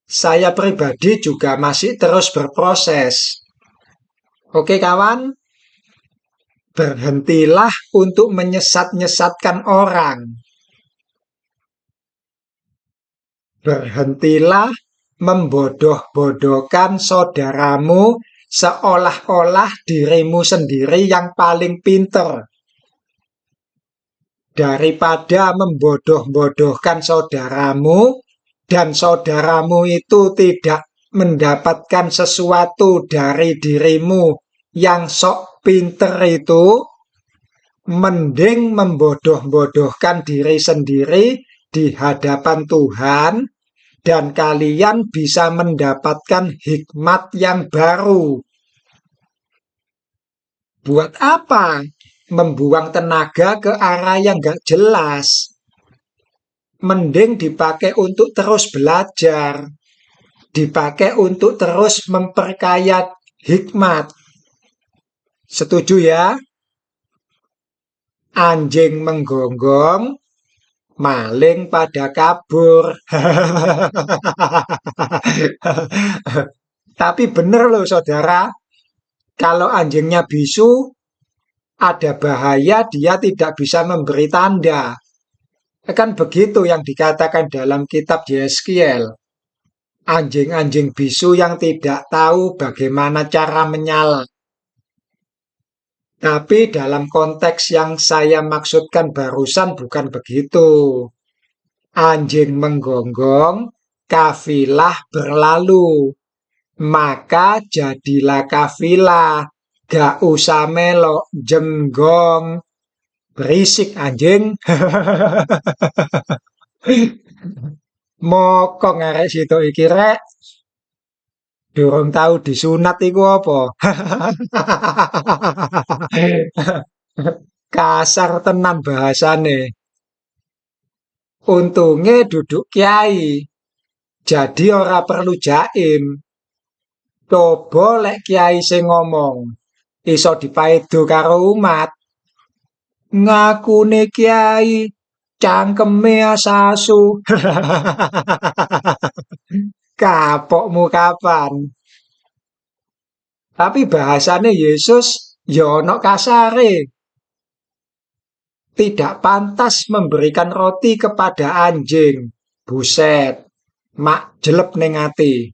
Saya pribadi juga masih terus berproses. Oke kawan, berhentilah untuk menyesat-nyesatkan orang. Berhentilah membodoh-bodohkan saudaramu seolah-olah dirimu sendiri yang paling pinter. Daripada membodoh-bodohkan saudaramu dan saudaramu itu tidak mendapatkan sesuatu dari dirimu yang sok pinter itu, mending membodoh-bodohkan diri sendiri di hadapan Tuhan dan kalian bisa mendapatkan hikmat yang baru. Buat apa membuang tenaga ke arah yang gak jelas? Mending dipakai untuk terus belajar, dipakai untuk terus memperkaya hikmat. Setuju ya? Anjing menggonggong, maling pada kabur. Tapi bener loh saudara, kalau anjingnya bisu, ada bahaya dia tidak bisa memberi tanda. Kan begitu yang dikatakan dalam kitab Yeskiel. Anjing-anjing bisu yang tidak tahu bagaimana cara menyala. Tapi dalam konteks yang saya maksudkan barusan bukan begitu. Anjing menggonggong, kafilah berlalu. Maka jadilah kafilah. Gak usah melok jenggong. Berisik anjing. Mokong arek situ iki rek. Durung tahu disunat iku apa? Kasar tenan bahasane. Untunge duduk kiai. Jadi ora perlu jaim. Coba lek kiai sing ngomong, iso dipaedo karo umat. Ngakune kiai, cangkeme asasu. Kapokmu kapan? Tapi bahasane Yesus ya ana kasare. tidak pantas memberikan roti kepada anjing. Buset, mak jelek ning ati.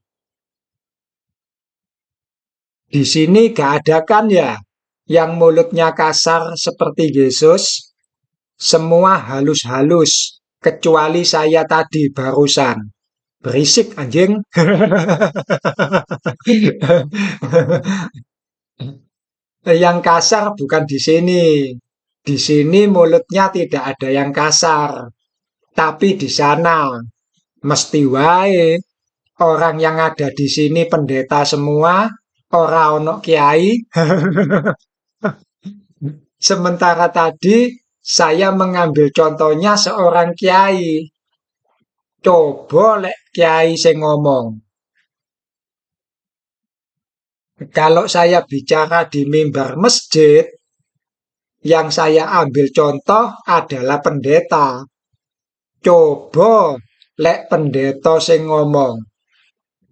Di sini gak ada kan ya yang mulutnya kasar seperti Yesus? Semua halus-halus, kecuali saya tadi barusan. Berisik anjing. Yang kasar bukan di sini. Di sini mulutnya tidak ada yang kasar. Tapi di sana, mesti wae orang yang ada di sini pendeta semua, ora ono kiai. Sementara tadi saya mengambil contohnya seorang kiai. Coba lek kiai sing ngomong. Kalau saya bicara di mimbar masjid, yang saya ambil contoh adalah pendeta. Coba lek pendeta sing ngomong.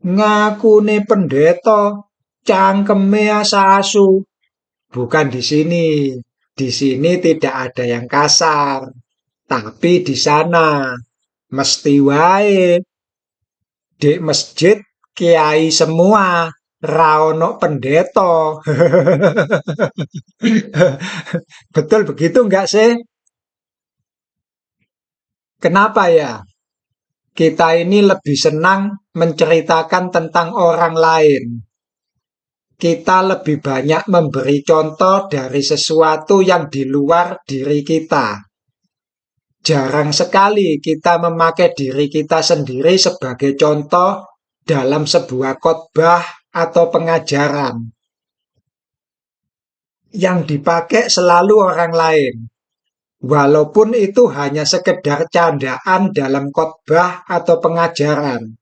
Ngakune pendeta, cangkeme asu. Bukan di sini. Di sini tidak ada yang kasar. Tapi di sana mesti wae di masjid kiai semua, ra ono pendeta. Betul begitu enggak sih? Kenapa ya? Kita ini lebih senang menceritakan tentang orang lain. Kita lebih banyak memberi contoh dari sesuatu yang di luar diri kita. Jarang sekali kita memakai diri kita sendiri sebagai contoh dalam sebuah khotbah atau pengajaran. Yang dipakai selalu orang lain. Walaupun itu hanya sekedar candaan dalam khotbah atau pengajaran.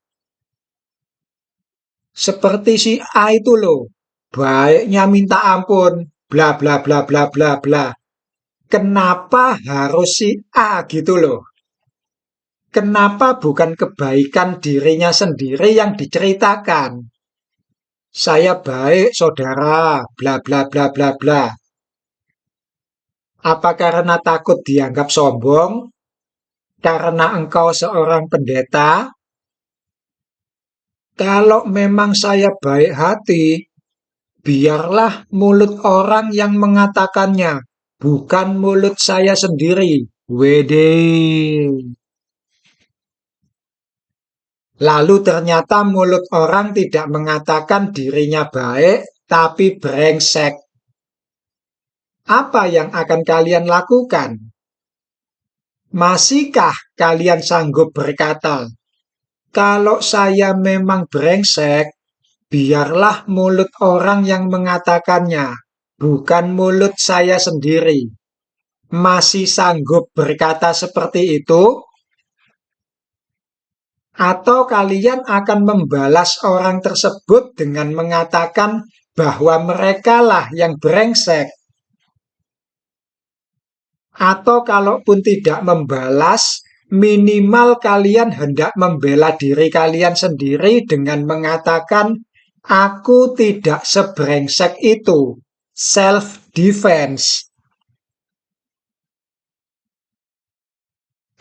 Seperti si A itu loh, baiknya minta ampun, bla bla bla bla bla bla. Kenapa harus si A gitu loh? Kenapa bukan kebaikan dirinya sendiri yang diceritakan? Saya baik, saudara, bla bla bla bla bla. Apa karena takut dianggap sombong? Karena engkau seorang pendeta? Kalau memang saya baik hati, biarlah mulut orang yang mengatakannya, bukan mulut saya sendiri. Wede. Lalu ternyata mulut orang tidak mengatakan dirinya baik, tapi brengsek. Apa yang akan kalian lakukan? Masihkah kalian sanggup berkata, kalau saya memang brengsek, biarlah mulut orang yang mengatakannya, bukan mulut saya sendiri. Masih sanggup berkata seperti itu? Atau kalian akan membalas orang tersebut dengan mengatakan bahwa merekalah yang brengsek? Atau kalaupun tidak membalas, minimal kalian hendak membela diri kalian sendiri dengan mengatakan, aku tidak sebrengsek itu. Self-defense.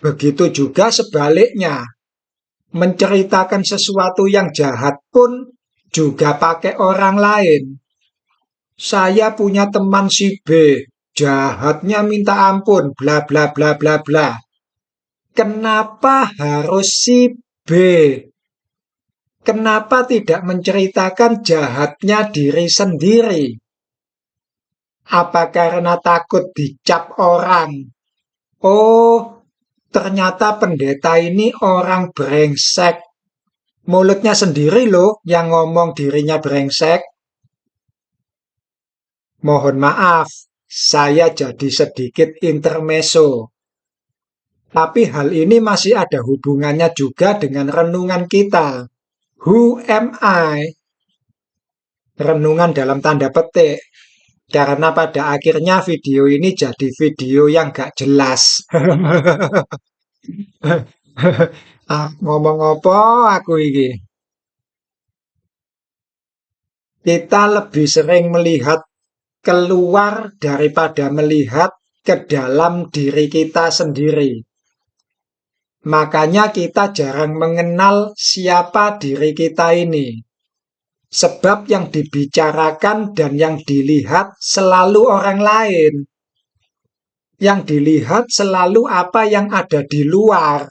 Begitu juga sebaliknya. Menceritakan sesuatu yang jahat pun juga pakai orang lain. Saya punya teman si B, jahatnya minta ampun, bla bla bla bla bla. Kenapa harus si B? Kenapa tidak menceritakan jahatnya diri sendiri? Apa karena takut dicap orang? Oh, ternyata pendeta ini orang brengsek. Mulutnya sendiri loh yang ngomong dirinya brengsek. Mohon maaf, saya jadi sedikit intermezzo. Tapi hal ini masih ada hubungannya juga dengan renungan kita. Who am I? Renungan dalam tanda petik. Karena pada akhirnya video ini jadi video yang gak jelas. Ngomong apa aku ini? Kita lebih sering melihat keluar daripada melihat ke dalam diri kita sendiri. Makanya kita jarang mengenal siapa diri kita ini. Sebab yang dibicarakan dan yang dilihat selalu orang lain. Yang dilihat selalu apa yang ada di luar,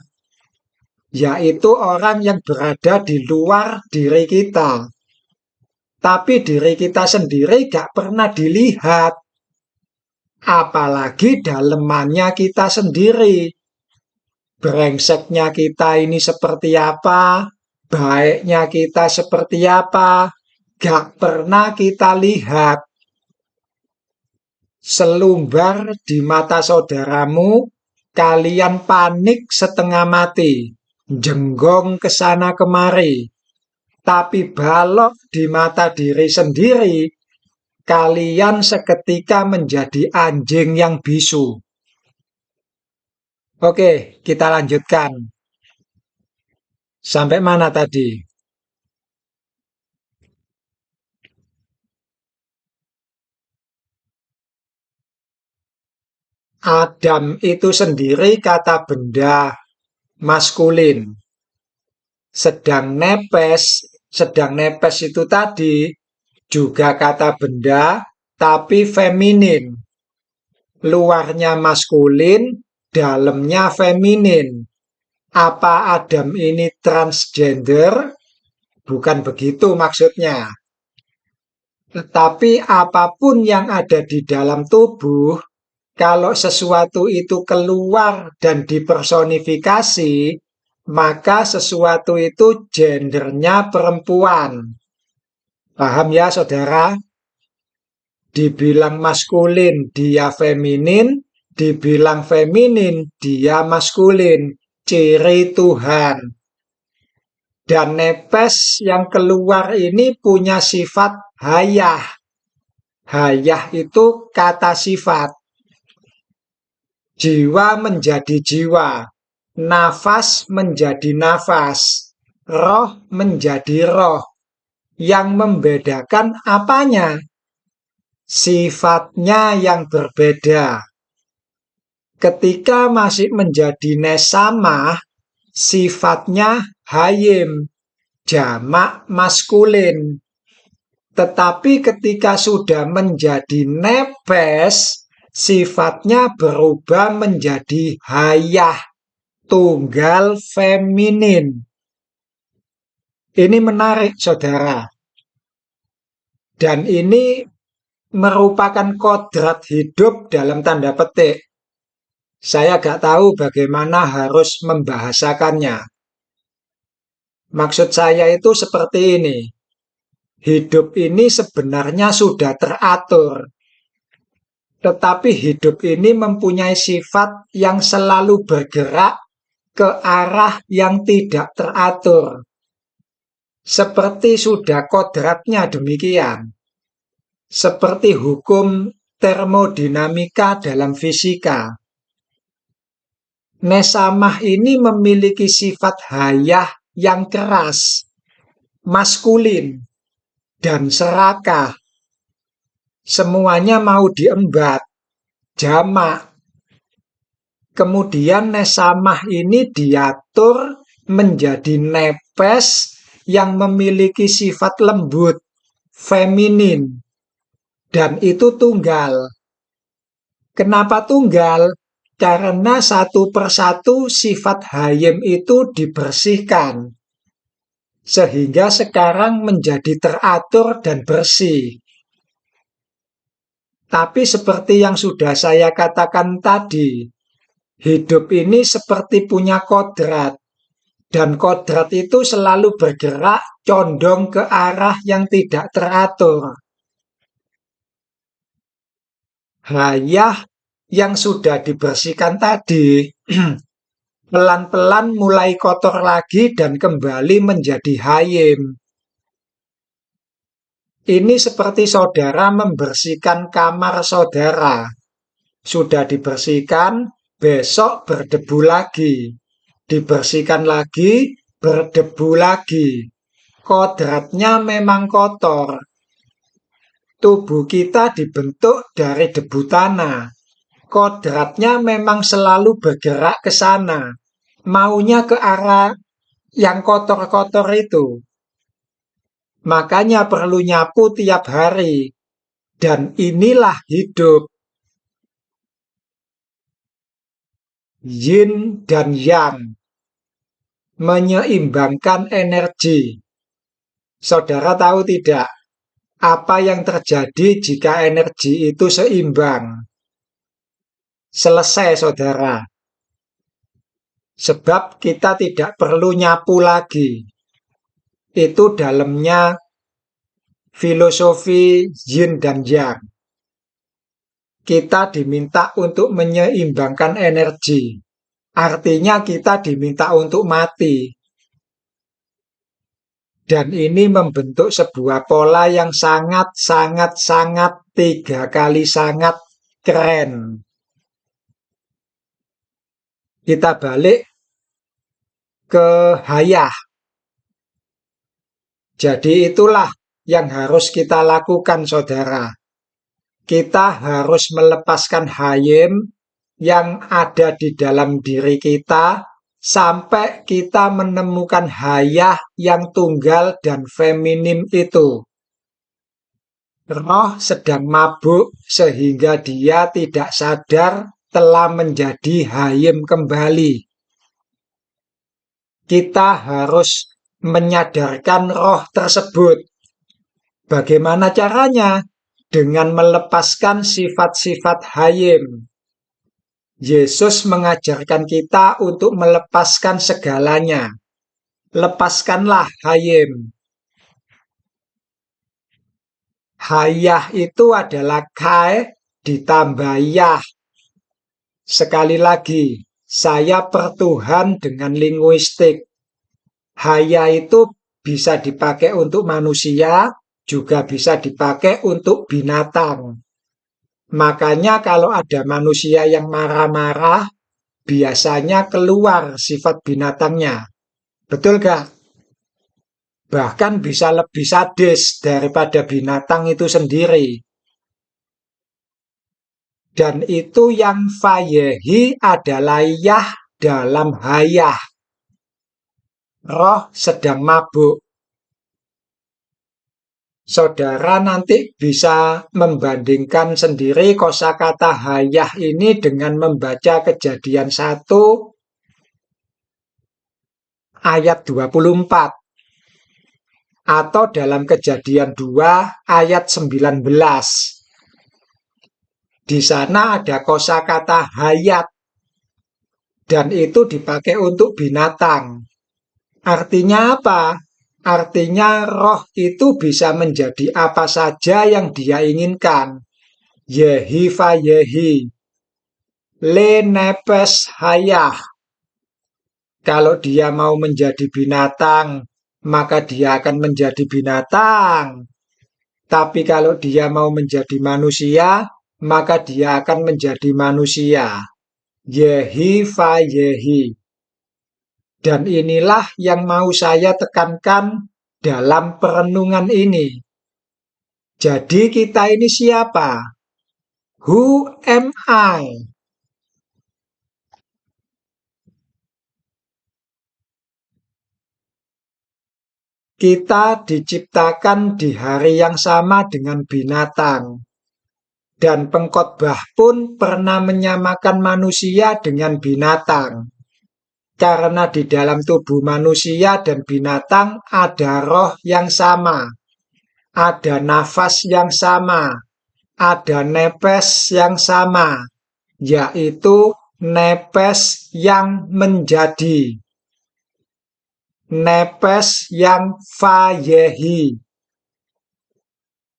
yaitu orang yang berada di luar diri kita. Tapi diri kita sendiri gak pernah dilihat. Apalagi dalemannya kita sendiri. Brengseknya kita ini seperti apa, baiknya kita seperti apa, gak pernah kita lihat. Selumbar di mata saudaramu, kalian panik setengah mati, jenggong ke sana kemari. Tapi balok di mata diri sendiri, kalian seketika menjadi anjing yang bisu. Oke, kita lanjutkan. Sampai mana tadi? Adam itu sendiri kata benda maskulin. Sedang nepes itu tadi juga kata benda tapi feminin. Luarnya maskulin, dalamnya feminin. Apa Adam ini transgender? Bukan begitu maksudnya. Tetapi apapun yang ada di dalam tubuh, kalau sesuatu itu keluar dan dipersonifikasi, maka sesuatu itu gendernya perempuan. Paham ya, saudara? Dibilang maskulin, dia feminin. Dibilang feminin, dia maskulin. Ciri Tuhan. Dan nepes yang keluar ini punya sifat hayah. Hayah itu kata sifat. Jiwa menjadi jiwa. Nafas menjadi nafas. Roh menjadi roh. Yang membedakan apanya? Sifatnya yang berbeda. Ketika masih menjadi nesamah, sifatnya hayim, jamak maskulin. Tetapi ketika sudah menjadi nepes, sifatnya berubah menjadi hayah, tunggal feminin. Ini menarik, saudara. Dan ini merupakan kodrat hidup dalam tanda petik. Saya gak tahu bagaimana harus membahasakannya. Maksud saya itu seperti ini. Hidup ini sebenarnya sudah teratur. Tetapi hidup ini mempunyai sifat yang selalu bergerak ke arah yang tidak teratur. Seperti sudah kodratnya demikian. Seperti hukum termodinamika dalam fisika. Nesamah ini memiliki sifat hayah yang keras, maskulin, dan serakah. Semuanya mau diembat, jamak. Kemudian nesamah ini diatur menjadi nepes yang memiliki sifat lembut, feminin. Dan itu tunggal. Kenapa tunggal? Karena satu persatu sifat hayim itu dibersihkan. Sehingga sekarang menjadi teratur dan bersih. Tapi seperti yang sudah saya katakan tadi, hidup ini seperti punya kodrat. Dan kodrat itu selalu bergerak condong ke arah yang tidak teratur. Hayah yang sudah dibersihkan tadi pelan-pelan mulai kotor lagi dan kembali menjadi hayim. Ini seperti saudara membersihkan kamar saudara. Sudah dibersihkan, besok berdebu lagi. Dibersihkan lagi, berdebu lagi. Kodratnya memang kotor. Tubuh kita dibentuk dari debu tanah. kodratnya memang selalu bergerak ke sana, maunya ke arah yang kotor-kotor itu. Makanya perlu nyapu tiap hari. Dan inilah hidup. Yin dan yang. Menyeimbangkan energi. Saudara tahu tidak, apa yang terjadi jika energi itu seimbang? Selesai, saudara. Sebab kita tidak perlu nyapu lagi. Itu dalamnya filosofi yin dan yang. Kita diminta untuk menyeimbangkan energi. Artinya kita diminta untuk mati. Dan ini membentuk sebuah pola yang sangat 3 kali sangat keren. Kita balik ke hayah. Jadi itulah yang harus kita lakukan, saudara. Kita harus melepaskan hayim yang ada di dalam diri kita sampai kita menemukan hayah yang tunggal dan feminim itu. Roh sedang mabuk sehingga dia tidak sadar telah menjadi hayim kembali. Kita harus menyadarkan roh tersebut. Bagaimana caranya? Dengan melepaskan sifat-sifat hayim. Yesus mengajarkan kita untuk melepaskan segalanya. Lepaskanlah hayim. Hayah itu adalah kai ditambah yah. Sekali lagi, saya bertuhan dengan linguistik. Hayah itu bisa dipakai untuk manusia, juga bisa dipakai untuk binatang. Makanya kalau ada manusia yang marah-marah, biasanya keluar sifat binatangnya. Betul gak? Bahkan bisa lebih sadis daripada binatang itu sendiri. Dan itu yang fayehi adalah yah dalam hayah. Roh sedang mabuk. Saudara nanti bisa membandingkan sendiri kosakata hayah ini dengan membaca Kejadian 1 ayat 24 atau dalam Kejadian 2 ayat 19. Di sana ada kosakata hayat dan itu dipakai untuk binatang. Artinya apa? Artinya roh itu bisa menjadi apa saja yang dia inginkan. Yehi fa yehi. Le nepes hayah. Kalau dia mau menjadi binatang, maka dia akan menjadi binatang. Tapi kalau dia mau menjadi manusia, maka dia akan menjadi manusia. Yehi fa yehi. Dan inilah yang mau saya tekankan dalam perenungan ini. Jadi kita ini siapa? Who am I? Kita diciptakan di hari yang sama dengan binatang. Dan pengkhotbah pun pernah menyamakan manusia dengan binatang. Karena di dalam tubuh manusia dan binatang ada roh yang sama. Ada nafas yang sama. Ada nepes yang sama. Yaitu nepes yang menjadi. Nepes yang fayehi.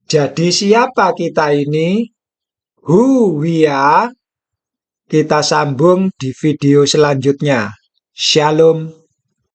Jadi siapa kita ini? Who we are? Kita sambung di video selanjutnya. Shalom.